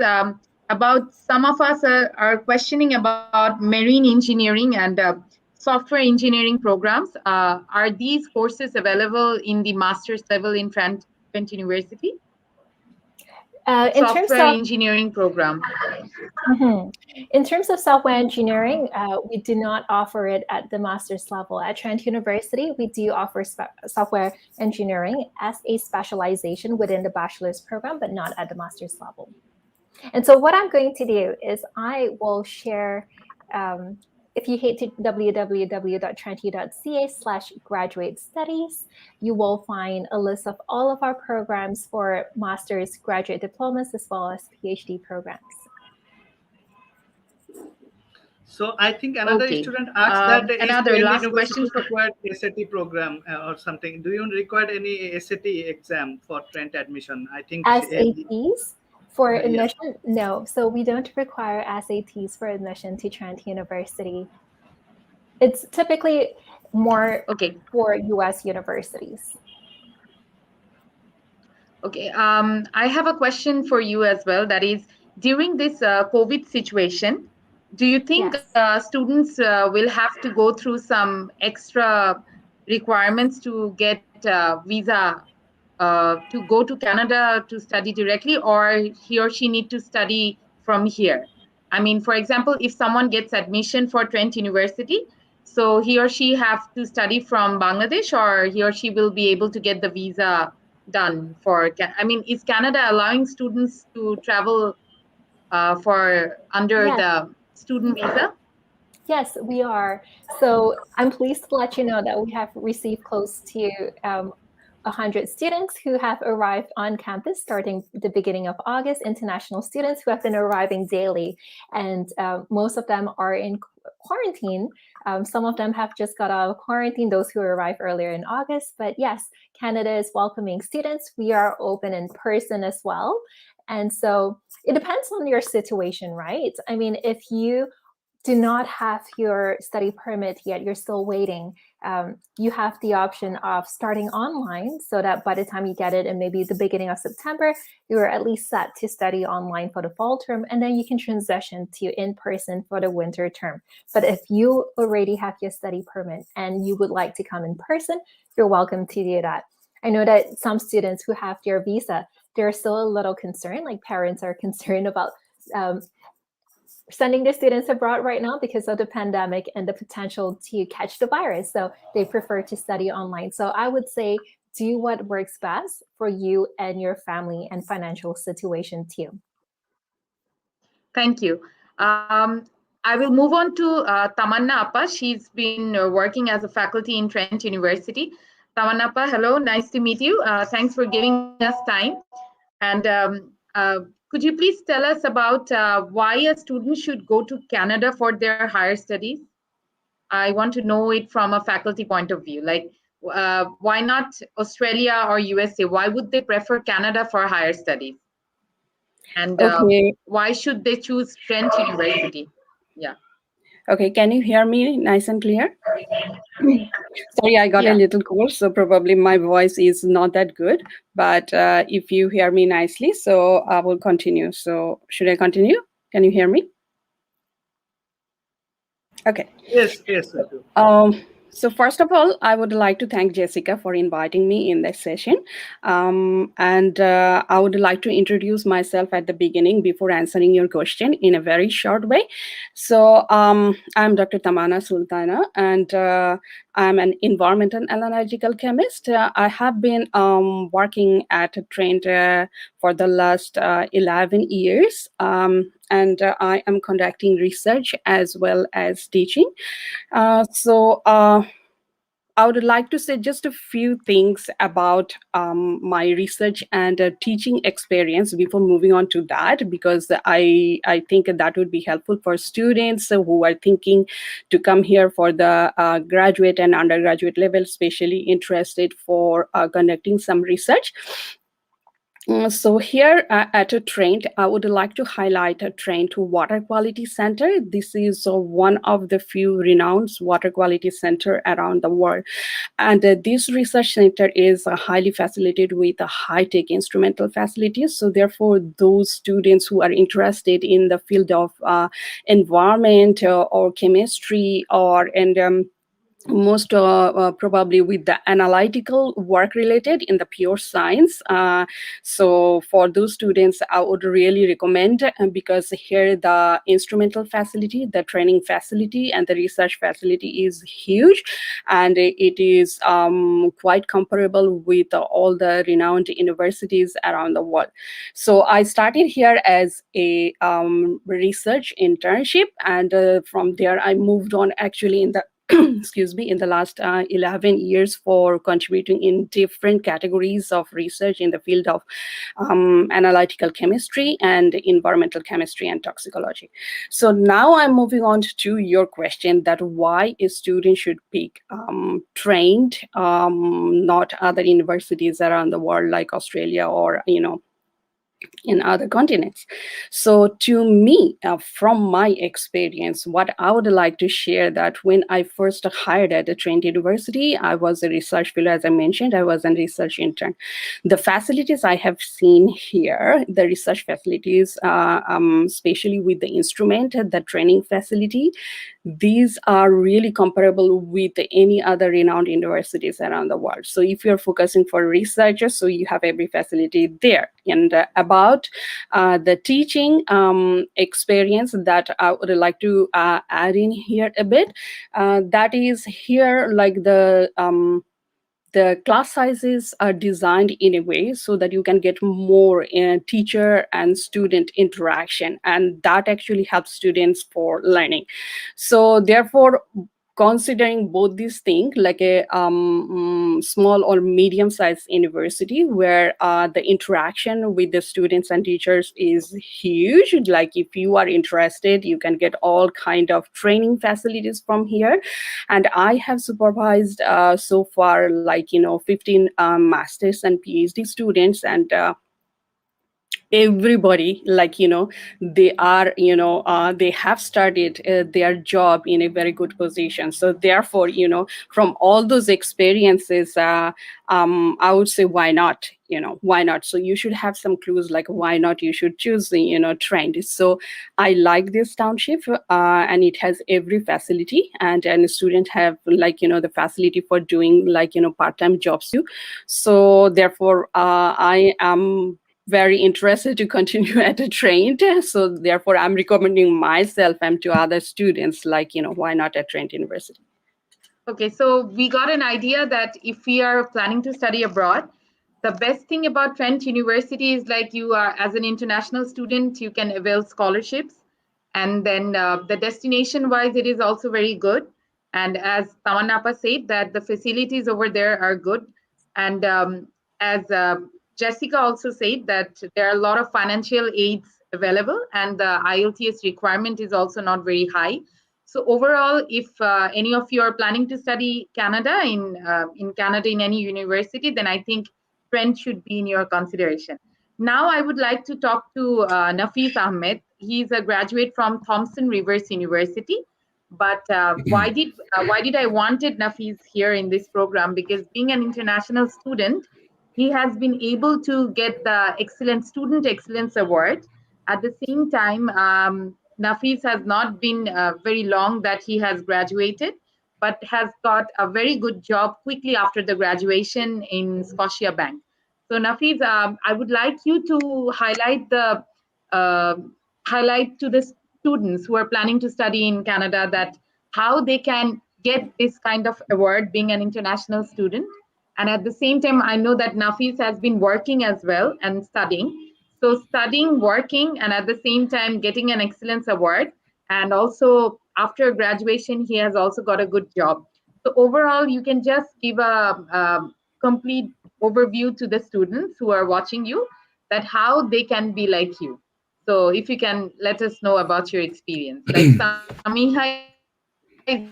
about some of us are questioning about marine engineering and software engineering programs. Are these courses available in the master's level in Trent University? Software engineering program. In terms of software engineering, we do not offer it at the master's level. At Trent University, we do offer software engineering as a specialization within the bachelor's program, but not at the master's level. And so what I'm going to do is I will share, if you head to www.trentu.ca/graduate studies, you will find a list of all of our programs for master's, graduate diplomas, as well as PhD programs. So I think another student asked that another last question required SAT program or something. Do you require any SAT exam for Trent admission? I think SATs for admission? No. So we don't require SATs for admission to Trent University. It's typically more for US universities. Okay. I have a question for you as well. That is, during this COVID situation, do you think students will have to go through some extra requirements to get visa to go to Canada to study directly, or he or she need to study from here? I mean, for example, if someone gets admission for Trent University, so he or she have to study from Bangladesh, or he or she will be able to get the visa done for, I mean, is Canada allowing students to travel for under Yes. the student visa? Yes, we are. So I'm pleased to let you know that we have received close to 100 students who have arrived on campus starting the beginning of August, international students who have been arriving daily. And most of them are in quarantine. Some of them have just got out of quarantine, those who arrived earlier in August. But yes, Canada is welcoming students. We are open in person as well. And so it depends on your situation, right? I mean, if you do not have your study permit yet, you're still waiting, you have the option of starting online so that by the time you get it in maybe the beginning of September, you're at least set to study online for the fall term, and then you can transition to in-person for the winter term. But if you already have your study permit and you would like to come in person, you're welcome to do that. I know that some students who have their visa, they're still a little concerned, like parents are concerned about sending their students abroad right now because of the pandemic and the potential to catch the virus. So they prefer to study online. So I would say do what works best for you and your family and financial situation too. Thank you. I will move on to Tamanna Appa. She's been working as a faculty in Trent University. Tamanna Appa, hello, nice to meet you. Thanks for giving us time. And could you please tell us about why a student should go to Canada for their higher studies? I want to know it from a faculty point of view. Like, why not Australia or USA? Why would they prefer Canada for higher studies? And Okay. why should they choose Trent University? Yeah. Okay, can you hear me nice and clear? Sorry, I got a Yeah. little cold, so probably my voice is not that good. But if you hear me nicely, so I will continue. So should I continue? Can you hear me? Okay. Yes, yes, I do. So first of all, I would like to thank Jessica for inviting me in this session. And I would like to introduce myself at the beginning before answering your question in a very short way. So I'm Dr. Tamanna Sultana, and I'm an environmental analytical chemist. I have been working at Trent for the last 11 years. And I am conducting research as well as teaching. So I would like to say just a few things about my research and teaching experience before moving on to that, because I think that would be helpful for students who are thinking to come here for the graduate and undergraduate level, especially interested for conducting some research. So here at a Trent, I would like to highlight a Trent Water Quality Center. This is one of the few renowned water quality center around the world. And this research center is highly facilitated with high-tech instrumental facilities. So therefore, those students who are interested in the field of environment or chemistry and most probably with the analytical work related in the pure science. So for those students, I would really recommend, because here the instrumental facility, the training facility, and the research facility is huge, and it is quite comparable with all the renowned universities around the world. So I started here as a research internship, and from there I moved on actually in the excuse me, in the last 11 years for contributing in different categories of research in the field of analytical chemistry and environmental chemistry and toxicology. So now I'm moving on to your question that why a student should pick Trent, not other universities around the world like Australia or, in other continents. So to me, from my experience, what I would like to share that when I first hired at the Trent University, I was a research fellow, as I mentioned, I was a research intern. The facilities I have seen here, the research facilities, especially with the instrument, the training facility, these are really comparable with any other renowned universities around the world. So if you're focusing for researchers, so you have every facility there. And about the teaching experience that I would like to add in here a bit, that is here, like the class sizes are designed in a way so that you can get more teacher and student interaction, and that actually helps students for learning. So therefore, considering both these things, like a small or medium sized university where the interaction with the students and teachers is huge, like if you are interested, you can get all kind of training facilities from here. And I have supervised so far, like 15 masters and PhD students, and everybody, like they are they have started their job in a very good position. So therefore, from all those experiences, I would say, why not? Why not? So you should have some clues, like why not you should choose the Trent. So I like this township, and it has every facility, and a student have, like the facility for doing, like part-time jobs too. So therefore, I am very interested to continue at a Trent. So therefore, I'm recommending myself and to other students, like, why not at Trent University? Okay, so we got an idea that if we are planning to study abroad, the best thing about Trent University is, like, you are, as an international student, you can avail scholarships. And then the destination wise, it is also very good. And as Tamanapa said, that the facilities over there are good. And as Jessica also said, that there are a lot of financial aids available, and the IELTS requirement is also not very high. So overall, if any of you are planning to study Canada in Canada in any university, then I think Trent should be in your consideration. Now I would like to talk to Nafis Ahmed. He's a graduate from Thompson Rivers University. But why did I wanted Nafis here in this program? Because being an international student, he has been able to get the Excellent Student Excellence Award. At the same time, Nafis has not been very long that he has graduated, but has got a very good job quickly after the graduation in Scotia Bank. So Nafis, I would like you to uh, highlight to the students who are planning to study in Canada that how they can get this kind of award being an international student. And at the same time, I know that Nafis has been working as well and studying. So studying, working, and at the same time getting an excellence award. And also after graduation, he has also got a good job. So overall, you can just give a complete overview to the students who are watching you, that how they can be like you. So if you can let us know about your experience. Like Samiha is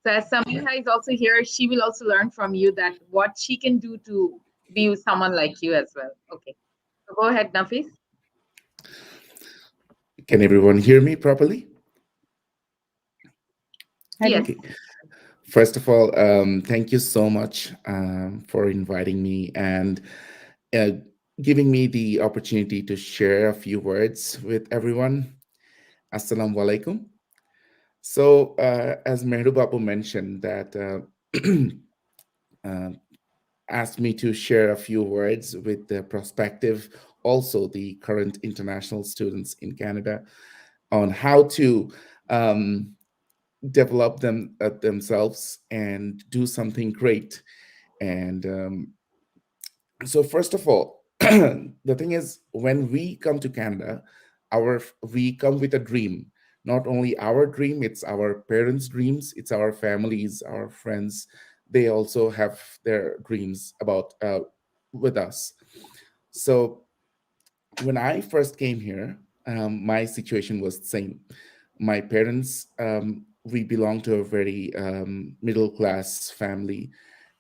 So as Samiha is also here, she will also learn from you that what she can do to be someone like you as well. Okay. So go ahead, Nafis. Can everyone hear me properly? Yes. Okay. First of all, thank you so much for inviting me and giving me the opportunity to share a few words with everyone. Assalamu alaikum. So, as Mehru Babu mentioned, that asked me to share a few words with the prospective, also the current international students in Canada, on how to develop themselves and do something great. And so first of all, the thing is, when we come to Canada, we come with a dream. Not only our dream, it's our parents' dreams, it's our families, our friends. They also have their dreams about with us. So when I first came here, my situation was the same. My parents, we belong to a very middle class family.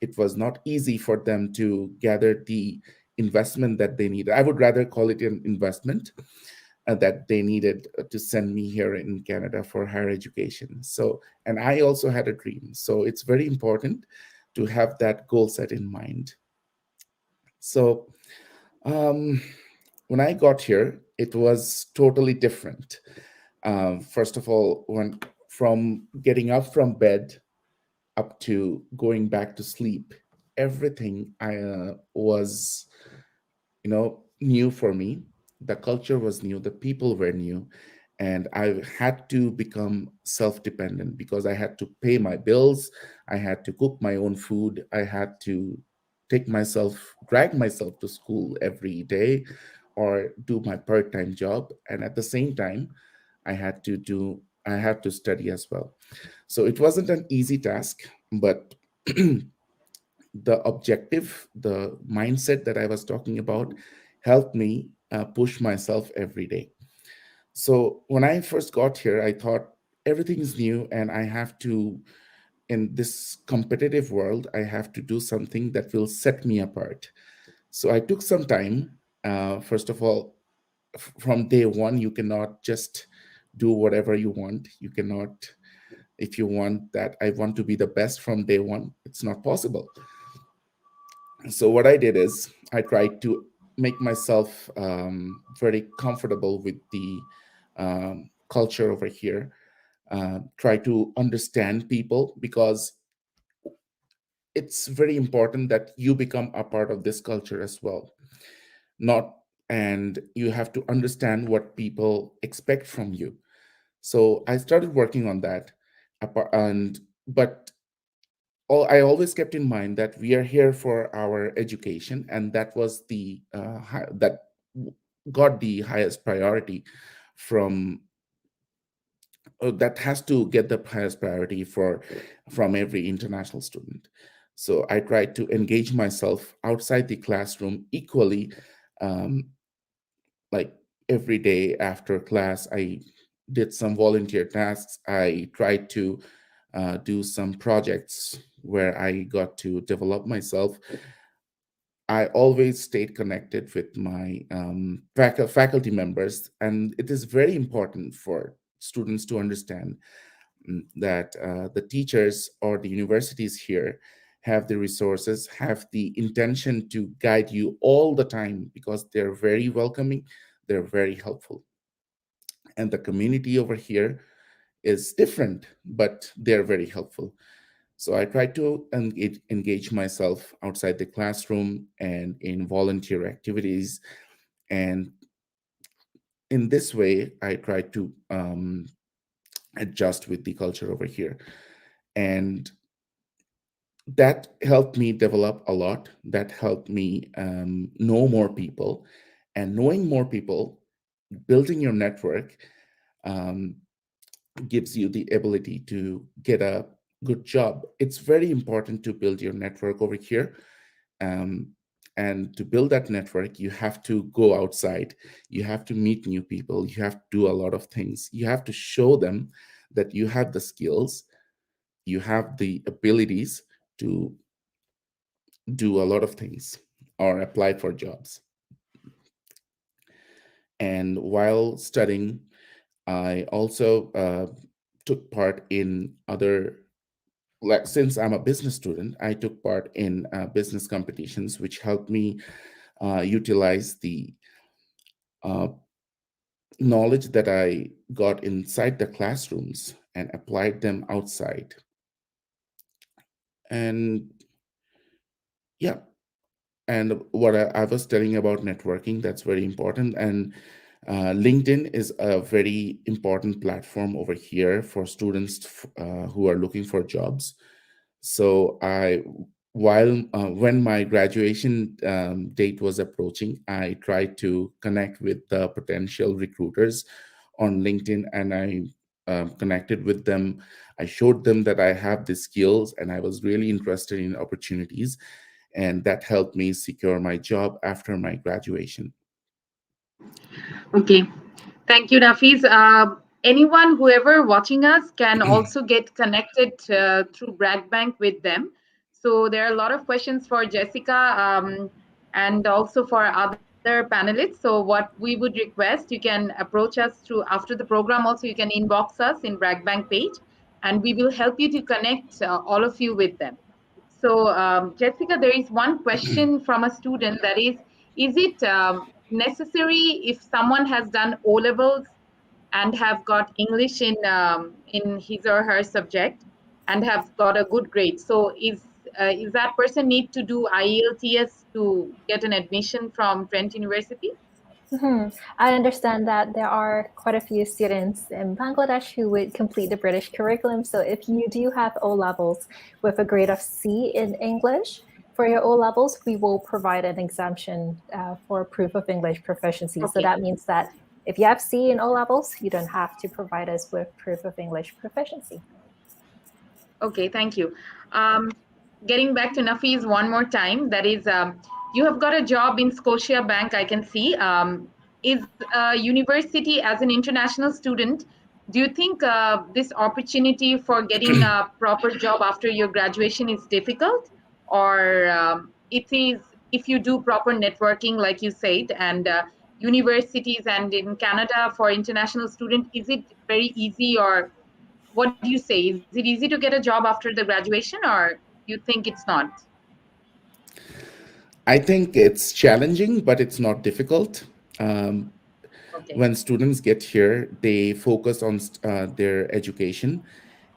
It was not easy for them to gather the investment that they needed. I would rather call it an investment that they needed to send me here in Canada for higher education. So, and I also had a dream. So it's very important to have that goal set in mind. So, when I got here, it was totally different. First of all, when from getting up from bed up to going back to sleep, everything was, new for me. The culture was new, the people were new, and I had to become self-dependent because I had to pay my bills, I had to cook my own food, I had to drag myself to school every day or do my part-time job, and at the same time I had to study as well. So it wasn't an easy task, but the objective, the mindset that I was talking about, helped me push myself every day. So when I first got here, I thought everything is new and I have to, in this competitive world, I have to do something that will set me apart. So I took some time. First of all, from day one, you cannot just do whatever you want. You cannot, if you want that, I want to be the best from day one, it's not possible. So what I did is I tried to make myself very comfortable with the culture over here. Try to understand people because it's very important that you become a part of this culture as well. Not and you have to understand what people expect from you. So I started working on that, and but I always kept in mind that we are here for our education, and that was that got the highest priority from that has to get the highest priority from every international student. So I tried to engage myself outside the classroom equally, um, like every day after class. I did some volunteer tasks. I tried to do some projects where I got to develop myself. I always stayed connected with my faculty members, and it is very important for students to understand that the teachers or the universities here have the resources, have the intention to guide you all the time because they're very welcoming, they're very helpful. And the community over here is different, but they're very helpful. So I try to engage myself outside the classroom and in volunteer activities. And in this way, I try to adjust with the culture over here. And that helped me develop a lot. That helped me know more people. And knowing more people, building your network, um, gives you the ability to get a good job. It's very important to build your network over here. Um, and to build that network, you have to go outside. You have to meet new people. You have to do a lot of things. You have to show them that you have the skills, you have the abilities to do a lot of things or apply for jobs. And while studying, I also took part in other, like since I'm a business student, I took part in business competitions, which helped me utilize the uh, knowledge that I got inside the classrooms and applied them outside. And yeah, and what I was telling about networking, that's very important. And LinkedIn is a very important platform over here for students who are looking for jobs. So when my graduation date was approaching, I tried to connect with the potential recruiters on LinkedIn, and I connected with them. I showed them that I have the skills and I was really interested in opportunities, and that helped me secure my job after my graduation. Okay. Thank you, Nafiz. Anyone, whoever watching us, can also get connected through BRAC Bank with them. So there are a lot of questions for Jessica and also for other panelists. So what we would request, you can approach us through after the program. Also, you can inbox us in BRAC Bank page, and we will help you to connect all of you with them. So, Jessica, there is one question from a student that is it necessary if someone has done O levels and have got English in his or her subject and have got a good grade. So is that person need to do IELTS to get an admission from Trent University? I understand that there are quite a few students in Bangladesh who would complete the British curriculum. So if you do have O levels with a grade of C in English, for your O levels, we will provide an exemption for proof of English proficiency. So Okay. that means that if you have C in O levels, you don't have to provide us with proof of English proficiency. Okay, thank you. Getting back to Nafis one more time, that is, you have got a job in Scotia Bank, I can see. Is university as an international student, do you think this opportunity for getting a proper job after your graduation is difficult? Or it is, if you do proper networking, like you said, and universities and in Canada for international student, is it very easy, or what do you say? Is it easy to get a job after the graduation, or you think it's not? I think it's challenging, but it's not difficult. Okay. When students get here, they focus on their education.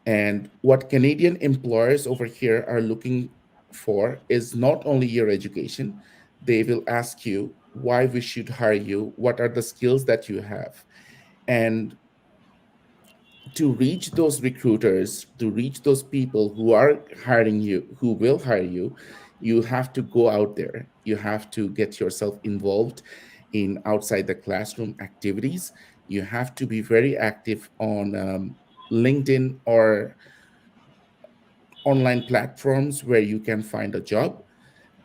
And what Canadian employers over here are looking for is not only your education, they will ask you why we should hire you, what are the skills that you have. And to reach those recruiters, to reach those people who are hiring you, who will hire you, you have to go out there. You have to get yourself involved in outside the classroom activities. You have to be very active on LinkedIn or online platforms where you can find a job.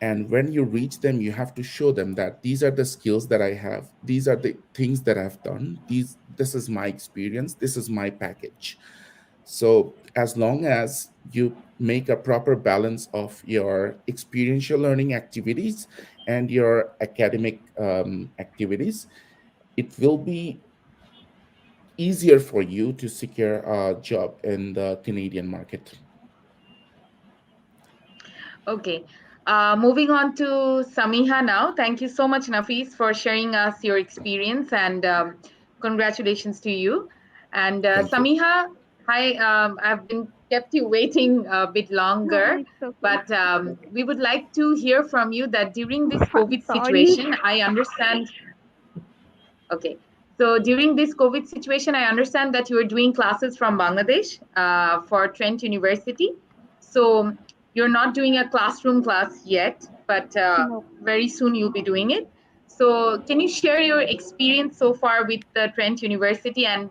And when you reach them, you have to show them that these are the skills that I have, these are the things that I've done, this is my experience, this is my package. So as long as you make a proper balance of your experiential learning activities and your academic activities, it will be easier for you to secure a job in the Canadian market. Okay. Moving on to Samiha now. Thank you so much, Nafis, for sharing us your experience, and congratulations to you. And Thank you. Samiha, hi. I've been kept you waiting a bit longer, No, it's okay. but we would like to hear from you that during this I'm COVID sorry. situation, I understand. Okay. So during this COVID situation, I understand that you are doing classes from Bangladesh for Trent University. So you're not doing a classroom class yet, but No. very soon you'll be doing it. So can you share your experience so far with the Trent University and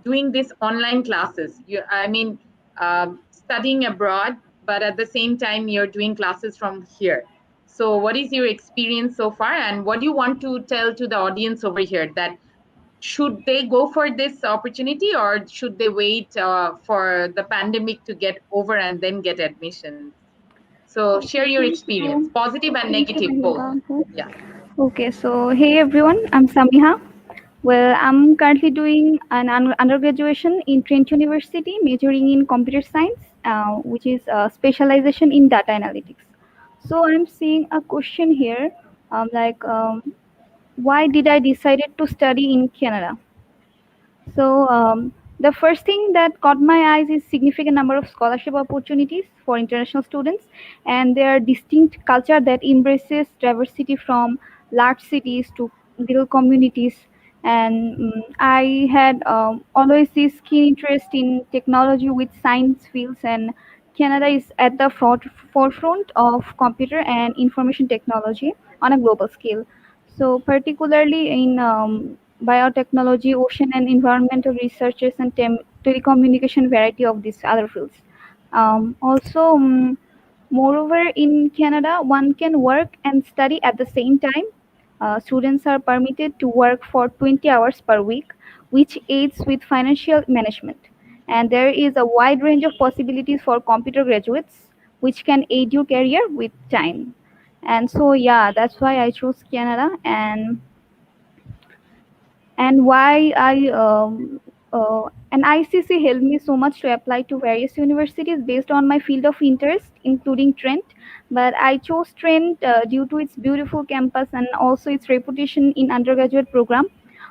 doing these online classes? I mean, studying abroad, but at the same time, you're doing classes from here. So what is your experience so far, and what do you want to tell to the audience over here, that should they go for this opportunity, or should they wait for the pandemic to get over and then get admissions? So share Okay, your thank experience, you. positive and Thank you, negative, both. Priyanka. Yeah. Okay, so hey everyone, I'm Samiha. Well, I'm currently doing an undergraduation in Trent University, majoring in computer science, which is a specialization in data analytics. So I'm seeing a question here, why did I decided to study in Canada? So the first thing that caught my eyes is significant number of scholarship opportunities for international students and their distinct culture that embraces diversity from large cities to little communities. And I had always this keen interest in technology with science fields, and Canada is at the forefront of computer and information technology on a global scale. So particularly in biotechnology, ocean and environmental researches, and telecommunication, variety of these other fields. Moreover, in Canada, one can work and study at the same time. Students are permitted to work for 20 hours per week, which aids with financial management. And there is a wide range of possibilities for computer graduates, which can aid your career with time. And so, yeah, that's why I chose Canada. And why an ICC helped me so much to apply to various universities based on my field of interest, including Trent. But I chose Trent due to its beautiful campus and also its reputation in undergraduate program.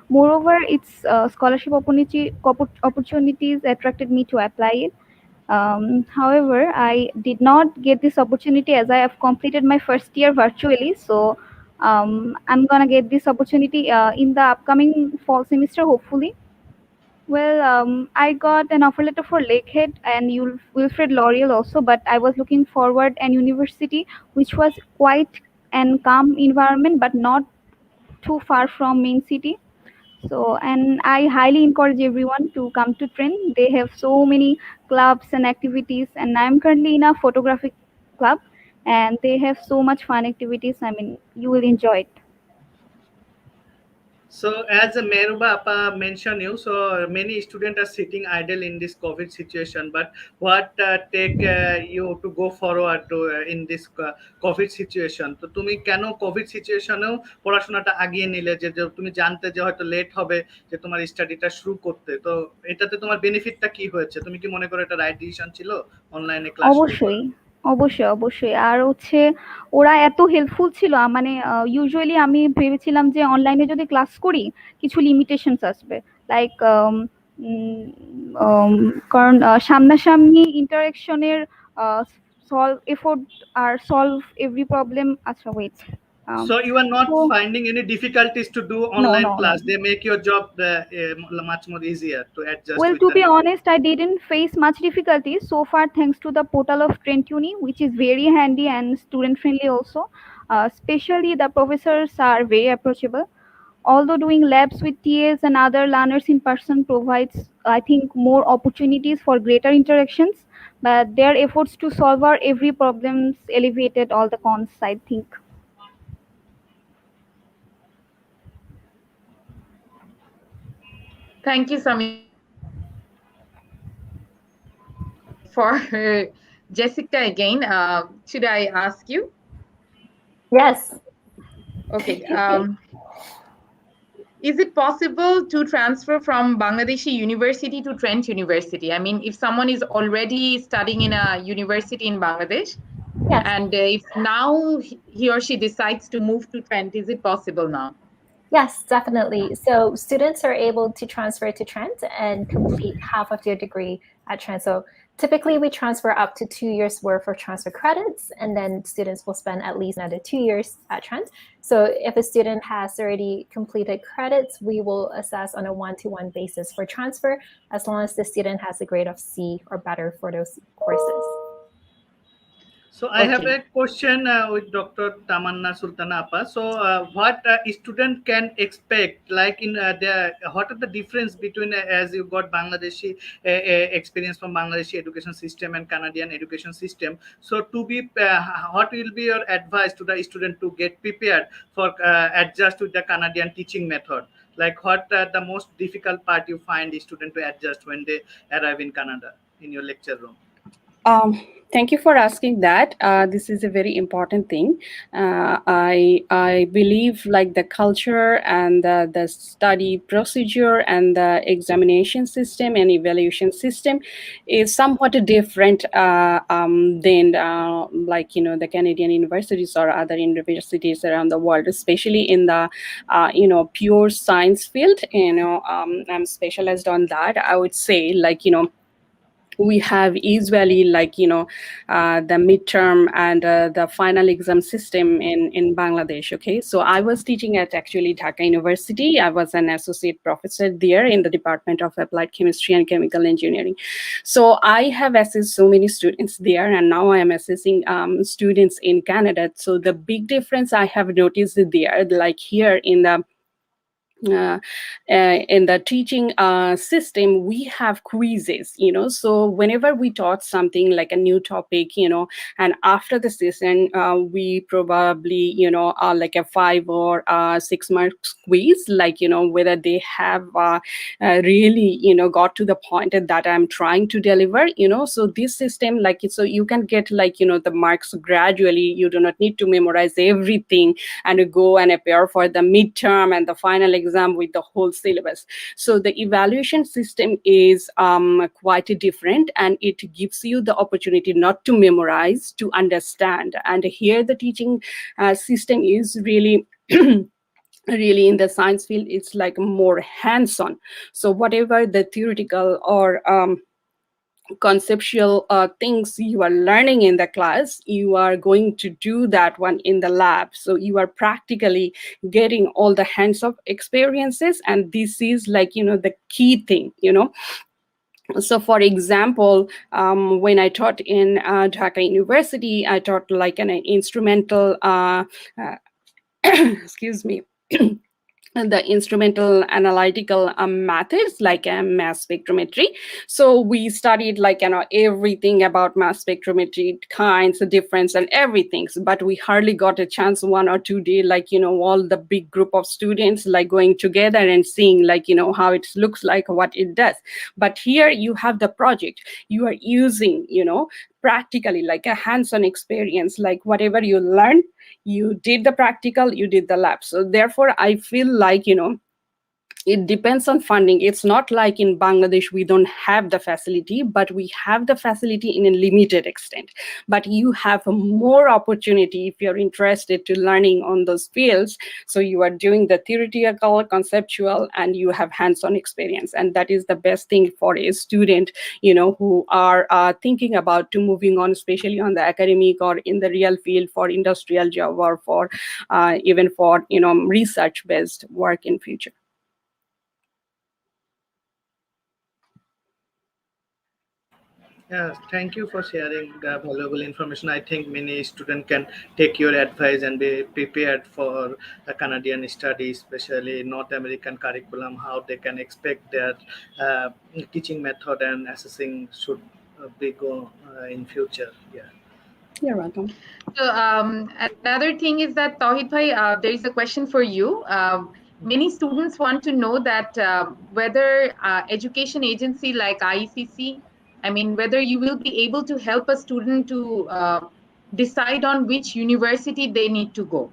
Moreover, its scholarship opportunities attracted me to apply it. However, I did not get this opportunity as I have completed my first year virtually. So I'm gonna get this opportunity in the upcoming fall semester, hopefully. Well, I got an offer letter for Lakehead and Wilfred Laurier also, but I was looking forward an university which was quite and calm environment, but not too far from main city. So, and I highly encourage everyone to come to Trent. They have so many clubs and activities, and I'm currently in a photographic club, and they have so much fun activities. I mean, you will enjoy it. So as Meruba Appa mentioned you, so many students are sitting idle in this COVID situation. But what take you to go forward to in this COVID situation? তো তুমি কেন Covid সিচুয়েশনেও পড়াশোনাটা আগিয়ে নিলে যে তুমি জানতে যে হয়তো লেট হবে যে তোমার স্টাডিটা শুরু করতে, তো এটাতে তোমার বেনিফিটটা কি হয়েছে? তুমি কি মনে করো এটা রাইট ডিসিশন ছিল অনলাইনে ক্লাস শুরু করা? অবশ্যই, অবশ্যই, অবশ্যই। আর হচ্ছে ওরা এত হেল্পফুল ছিল, মানে ইউজুয়ালি আমি ভেবেছিলাম যে অনলাইনে যদি ক্লাস করি কিছু লিমিটেশনস আসবে, লাইক কারণ সামনাসামনি ইন্টারাকশনের সলভ এফোর্ট আর সলভ এভরি প্রবলেম। আচ্ছা, wait. So you are not So finding any difficulties to do no, online no, class. no. They make your job much more easier to adjust Well, with to the be honest, I didn't face much difficulties so far, thanks to the portal of Trent Uni, which is very handy and student friendly also. Especially the professors are very approachable. Although doing labs with TAs and other learners in person provides, I think, more opportunities for greater interactions, but their efforts to solve our every problems elevated all the cons, I think. Thank you, Sami. For Jessica again, should I ask you? Yes. Okay. Is it possible to transfer from Bangladeshi University to Trent University? I mean, if someone is already studying in a university in Bangladesh, Yes. and if now he or she decides to move to Trent, is it possible now? Yes, definitely. So students are able to transfer to Trent and complete half of their degree at Trent. So typically we transfer up to 2 years worth of transfer credits, and then students will spend at least another 2 years at Trent. So if a student has already completed credits, we will assess on a one-to-one basis for transfer, as long as the student has a grade of C or better for those courses. So I have a question with Dr. Tamanna Sultana Appa. So what student can expect, like in what are the difference between as you got Bangladeshi experience from Bangladeshi education system and Canadian education system? So to be, what will be your advice to the student to get prepared for adjust with the Canadian teaching method? Like what the most difficult part you find the student to adjust when they arrive in Canada in your lecture room? Thank you for asking that. This is a very important thing. I believe like the culture and the study procedure and the examination system and evaluation system is somewhat different than like the Canadian universities or other universities around the world, especially in the pure science field. I'm specialized on that. I would say like we have usually like the midterm and the final exam system in Bangladesh. Okay, so I was teaching at actually Dhaka University. I was an associate professor there in the Department of Applied Chemistry and Chemical Engineering. So I have assessed so many students there, and now I am assessing students in Canada. So the big difference I have noticed there, like here in the teaching system, we have quizzes, so whenever we taught something like a new topic, and after the session, we probably, like a 5 or 6 marks quiz, like, whether they have really, got to the point that I'm trying to deliver, so this system, like, so you can get like, the marks gradually. You do not need to memorize everything and go and appear for the midterm and the final exam with the whole syllabus. So the evaluation system is quite different, and it gives you the opportunity not to memorize, to understand. And here the teaching system is really really in the science field, it's like more hands-on. So whatever the theoretical or conceptual things you are learning in the class, you are going to do that one in the lab. So you are practically getting all the hands-on experiences, and this is like, the key thing. So for example, when I taught in Dhaka University, I taught like an instrumental excuse me, the instrumental analytical methods like mass spectrometry. So we studied like everything about mass spectrometry kinds, the difference and everything. But we hardly got a chance 1 or 2 day, like all the big group of students like going together and seeing like how it looks like, what it does. But here you have the project, you are using practically like a hands-on experience, like whatever you learned, you did the practical, you did the lab. So therefore I feel like it depends on funding. It's not like in Bangladesh we don't have the facility, but we have the facility in a limited extent. But you have more opportunity if you're interested to learning on those fields. So you are doing the theoretical, conceptual, and you have hands-on experience. And that is the best thing for a student, who are thinking about to moving on, especially on the academic or in the real field for industrial job or for even for, research-based work in future. Yeah, thank you for sharing valuable information. I think many students can take your advice and be prepared for a Canadian study, especially North American curriculum, how they can expect their uh, teaching method and assessing should be go in future. Yeah. You're welcome. So another thing is that Tawhid Bhai, there is a question for you. Many students want to know that whether education agency like IECC, I mean, whether you will be able to help a student to decide on which university they need to go.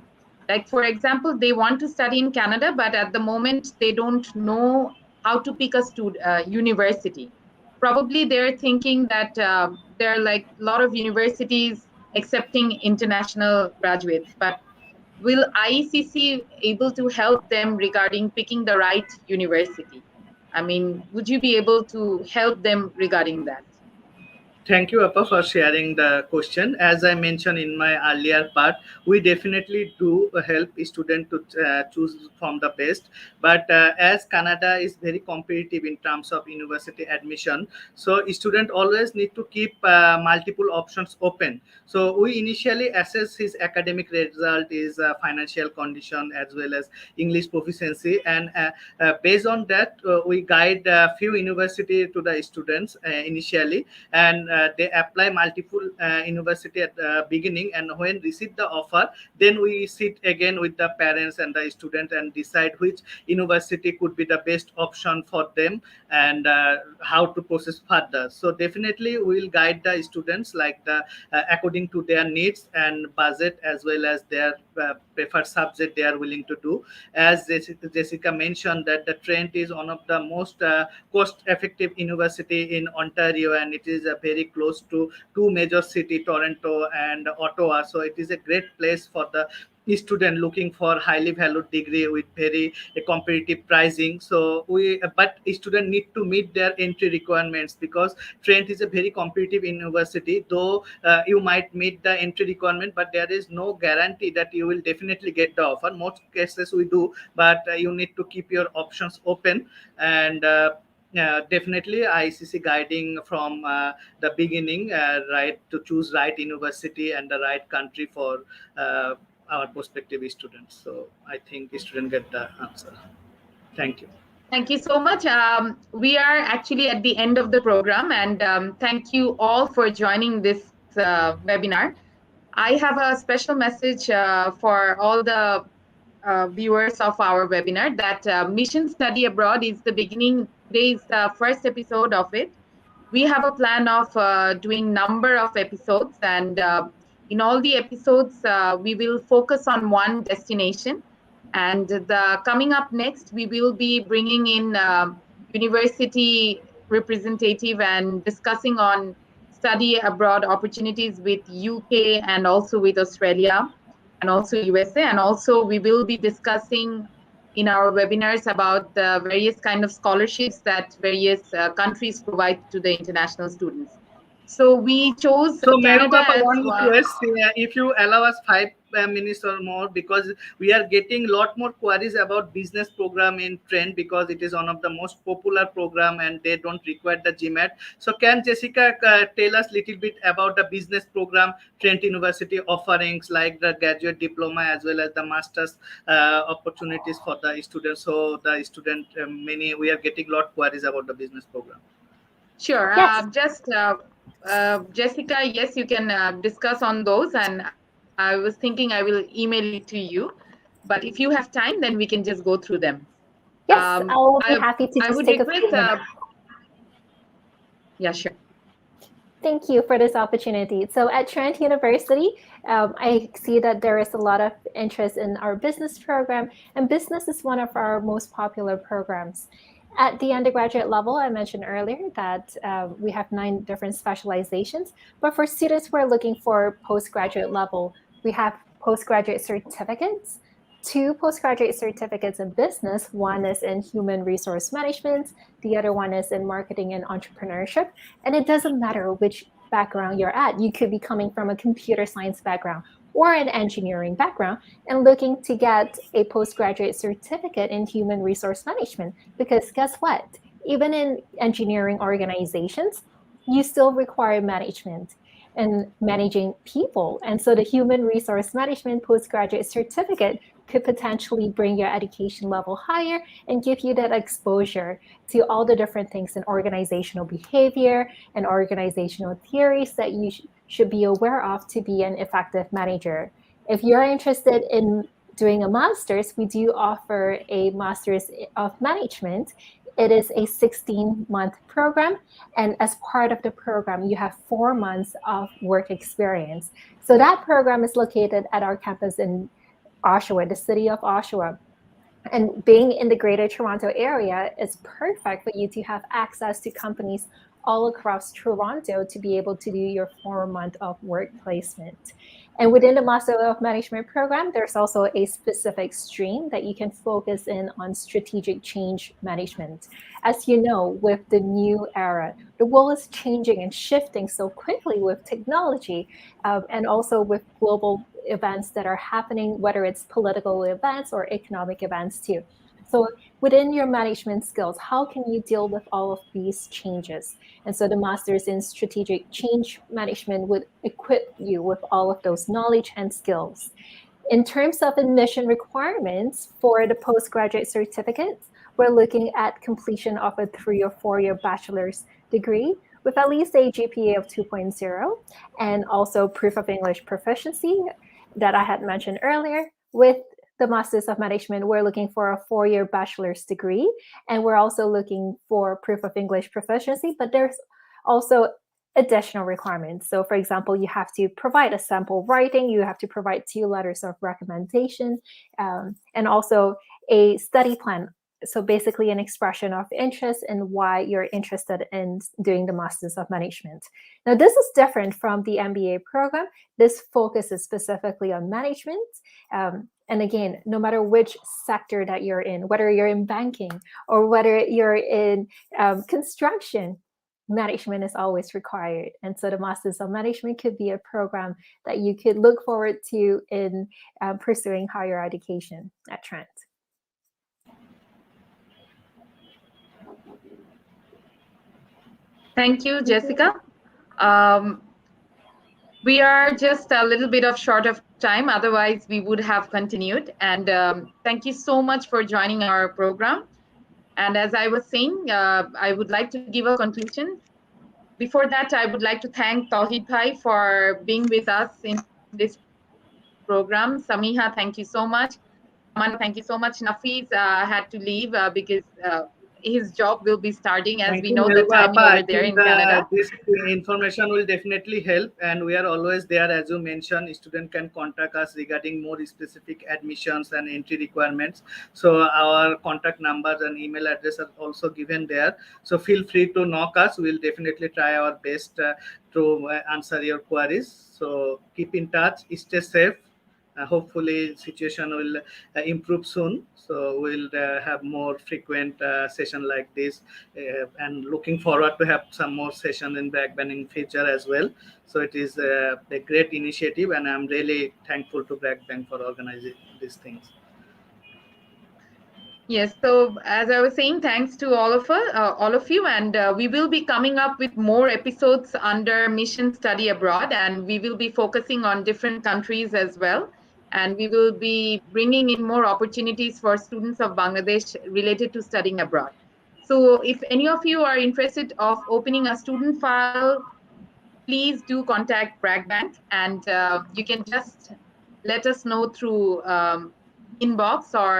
Like, for example, they want to study in Canada, but at the moment they don't know how to pick a university. Probably they're thinking that there are like a lot of universities accepting international graduates, but will IECC able to help them regarding picking the right university? I mean, would you be able to help them regarding that? Thank you, Appa, for sharing the question. As I mentioned in my earlier part, we definitely do help students to choose from the best. But as Canada is very competitive in terms of university admission, so student always need to keep multiple options open. So we initially assess his academic result, his financial condition, as well as English proficiency, and based on that, we guide a few university to the students initially, and they apply multiple university at the beginning, and when receive the offer, then we sit again with the parents and the student and decide which university could be the best option for them, and how to process further. So definitely we will guide the students like the according to their needs and budget, as well as their preferred subject they are willing to do. As Jessica mentioned, that the Trent is one of the most cost effective university in Ontario, and it is very close to two major city, Toronto and Ottawa. So it is a great place for the student looking for highly valued degree with very competitive pricing. So but student need to meet their entry requirements, because Trent is a very competitive university. Though you might meet the entry requirement, but there is no guarantee that you will definitely get the offer. Most cases we do, but you need to keep your options open. And definitely ICC guiding from the beginning, right, to choose right university and the right country for our prospective students. So I think the student get the answer. Thank you. Thank you so much. We are actually at the end of the program, and thank you all for joining this webinar. I have a special message for all the viewers of our webinar, that Mission Study Abroad is the beginning. Today is the first episode of it. We have a plan of doing number of episodes, and in all the episodes, we will focus on one destination. And the coming up next, we will be bringing in university representative and discussing on study abroad opportunities with UK and also with Australia and also USA. And also we will be discussing in our webinars about the various kind of scholarships that various countries provide to the international students. So we chose So, Meru Canada Papa, as one request, if you allow us 5 minutes or more, because we are getting a lot more queries about business program in Trent, because it is one of the most popular program and they don't require the GMAT. So, can Jessica tell us a little bit about the business program Trent University offerings, like the graduate diploma as well as the master's opportunities for the students? So, the student, we are getting a lot of queries about the business program. Sure. Yes. Jessica, yes, you can discuss on those. And I was thinking I will email it to you. But if you have time, then we can just go through them. Yes, I will be I, happy to I just would take a request, few minutes. yeah, sure. Thank you for this opportunity. So at Trent University, I see that there is a lot of interest in our business program, and business is one of our most popular programs. At the undergraduate level, I mentioned earlier that we have 9 different specializations, but for students who are looking for postgraduate level, we have postgraduate certificates, 2 postgraduate certificates in business. One is in human resource management, the other one is in marketing and entrepreneurship. And it doesn't matter which background you're at. You could be coming from a computer science background or an engineering background and looking to get a postgraduate certificate in human resource management. Because guess what? Even in engineering organizations, you still require management and managing people. And so the human resource management postgraduate certificate could potentially bring your education level higher and give you that exposure to all the different things in organizational behavior and organizational theories that you should be aware of to be an effective manager. If you're interested in doing a master's, we do offer a master's of management. It is a 16-month program, and as part of the program, you have 4 months of work experience. So that program is located at our campus in Oshawa, the city of Oshawa. And being in the greater Toronto area is perfect for you to have access to companies all across Toronto to be able to do your 4-month of work placement. And within the Master of Management program, there's also a specific stream that you can focus in on strategic change management. As you know, with the new era, the world is changing and shifting so quickly with technology and also with global events that are happening, whether it's political events or economic events too. So within your management skills, how can you deal with all of these changes? And so the Masters in Strategic Change Management would equip you with all of those knowledge and skills. In terms of admission requirements for the postgraduate certificates, we're looking at completion of a 3 or 4-year bachelor's degree with at least a GPA of 2.0 and also proof of English proficiency that I had mentioned earlier. With the Masters of Management, we're looking for a 4-year bachelor's degree, and we're also looking for proof of English proficiency, but there's also additional requirements. So for example, you have to provide a sample writing, you have to provide 2 letters of recommendation, and also a study plan. So basically an expression of interest and why you're interested in doing the Masters of Management. Now, this is different from the MBA program. This focuses specifically on management. And again, no matter which sector that you're in, whether you're in banking or whether you're in construction, management is always required. And so the Masters of Management could be a program that you could look forward to in pursuing higher education at Trent. Thank you, Jessica. We are just a little bit of short of time, otherwise we would have continued. And thank you so much for joining our program. And as I was saying, I would like to give a conclusion. Before that, I would like to thank Tawhid Bhai for being with us in this program. Samiha, thank you so much. Aman, thank you so much. Nafiz had to leave because his job will be starting, as Thank we you, know the Meru timing Papa. over I there think in Canada. this information will definitely help, and we are always there. As you mentioned, student can contact us regarding more specific admissions and entry requirements. So our contact numbers and email address are also given there. So feel free to knock us. We'll definitely try our best to answer your queries. So keep in touch. Stay safe. Hopefully situation will improve soon, so we'll have more frequent session like this, and looking forward to have some more session in BRAC Bank in future as well. So it is a great initiative, and I'm really thankful to BRAC Bank for organizing these things. Yes, so as I was saying, thanks to all of you, and we will be coming up with more episodes under Mission Study Abroad, and we will be focusing on different countries as well, and we will be bringing in more opportunities for students of Bangladesh related to studying abroad. So if any of you are interested of opening a student file, please do contact BRAC Bank, and you can just let us know through inbox or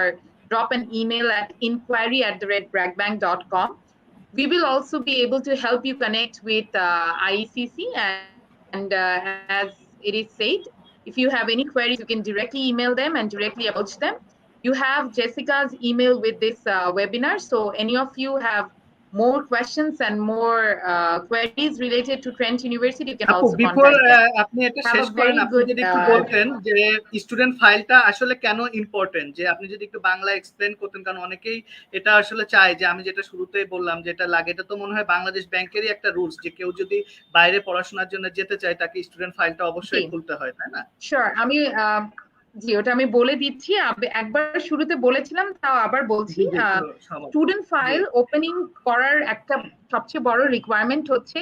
drop an email at inquiry@bracbank.com. We will also be able to help you connect with IECC, and as it is said, if you have any queries, you can directly email them and directly approach them. You have Jessica's email with this webinar, so any of you have more questions and more queries related to Trent University, you can আপু, also before contact them. আপনি এটা Have শেষ a করেন, very আপনি good যদি একটু বলতেন যে স্টুডেন্ট ফাইলটা আসলে কেন ইম্পর্টেন্ট, যে আপনি যদি একটু বাংলা এক্সপ্লেন করতেন, কারণ অনেকেই এটা আসলে চায় যে আমি যেটা শুরুতেই বললাম যেটা লাগে, এটা তো মনে হয় বাংলাদেশ ব্যাংকেরই একটা রুলস যে কেউ যদি বাইরে পড়াশোনার জন্য যেতে চায় তাকে স্টুডেন্ট ফাইলটা অবশ্যই খুলতে হয়, তাই না? শিওর, আমি জি ওটা আমি বলে দিচ্ছি, একবার শুরুতে বলেছিলাম, তাও আবার বলছি। স্টুডেন্ট ফাইল ওপেনিং করার একটা সবচেয়ে বড় রিকোয়ারমেন্ট হচ্ছে,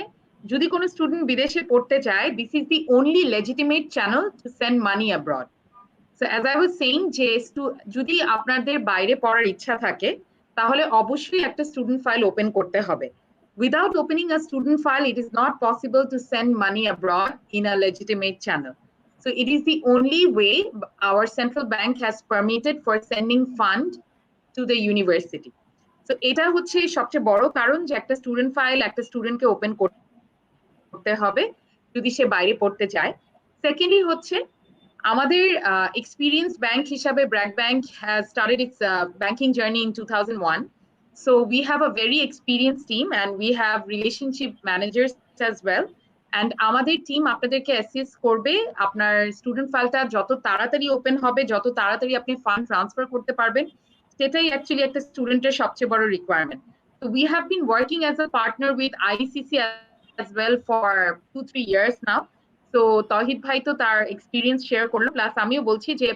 যদি কোনো স্টুডেন্ট বিদেশে পড়তে চায়, this is the only legitimate channel to send money abroad. So as I was saying, যে যদি আপনাদের বাইরে পড়ার ইচ্ছা থাকে, তাহলে অবশ্যই একটা স্টুডেন্ট ফাইল ওপেন করতে হবে। Without opening a student file, it is not possible to send money abroad in a legitimate channel. So it is the only way our central bank has permitted for sending fund to the university. So এটা হচ্ছে সবচেয়ে বড় কারণ যে একটা student file একটা স্টুডেন্টকে open করতে হবে যদি সে বাইরে পড়তে চায়। সেকেন্ডলি হচ্ছে, আমাদের এক্সপিরিয়েন্স ব্যাংক হিসাবে BRAC Bank has started its banking journey in 2001. So we have a very experienced team and we have relationship managers as well. And আমাদের টিম আপনাদেরকে অ্যাসিস্ট করবে, আপনার স্টুডেন্ট ফাইলটা যত তাড়াতাড়ি ওপেন হবে, যত তাড়াতাড়ি আপনি ফান্ড ট্রান্সফার করতে পারবেন, সেটাই অ্যাকচুয়ালি একটা স্টুডেন্টের সবচেয়ে বড় requirement. So we have been working as a partner with IECC as well for 2-3 years now. তো তহিদ ভাই তো তার এক্সপিরিয়েন্স শেয়ার করলো, প্লাস আমিও বলছি যে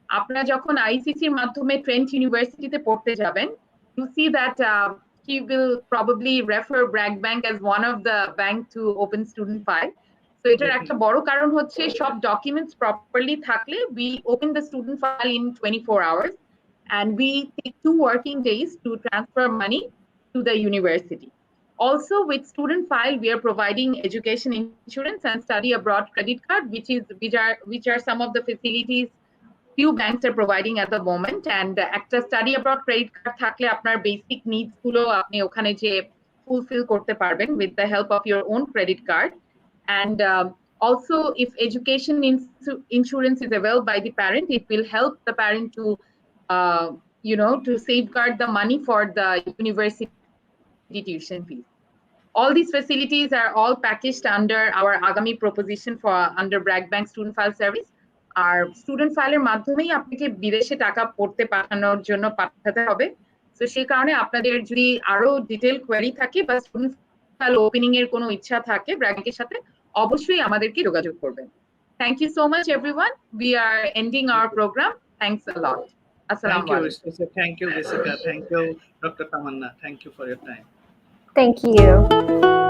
আপনারা যখন আইসিসির মাধ্যমে ট্রেন্ট ইউনিভার্সিটিতে পড়তে যাবেন, you see that he will probably refer BRAC Bank as one of the bank to open student file. So এটার একটা বড় কারণ হচ্ছে সব ডকুমেন্টস প্রপারলি থাকলে we open the student file in 24 hours and we take 2 working days to transfer money to the university. Also, with student file, we are providing education insurance and study abroad credit card, which are some of the facilities few banks are providing at the moment. And একটা study abroad credit card থাকলে আপনার basic needs গুলো আপনি ওখানে যে fulfill করতে পারবেন with the help of your own credit card. And also, if education insurance is availed by the parent, it will help the parent to to safeguard the money for the university tuition fees. All these facilities are all packaged under our Agami proposition for under BRAC Bank student file service. Our student fileর মাধ্যমেই আপনাকে বিদেশে টাকা পড়তে পাঠানোর জন্য পাঠাতে হবে। তো সেই কারণে আপনাদের যদি আরো ডিটেইল কোয়েরি থাকে বা স্টুডেন্ট ফাইল ওপেনিং এর কোনো ইচ্ছা থাকে BRAC এর সাথে, অবশ্যই আমাদেরকে যোগাযোগ করবেন। Thank you so much, everyone. We are ending our program. Thanks a lot. Assalamu alaikum. Thank you, Jessica. Thank you, Dr. Tamanna. Thank you for your time. Thank you.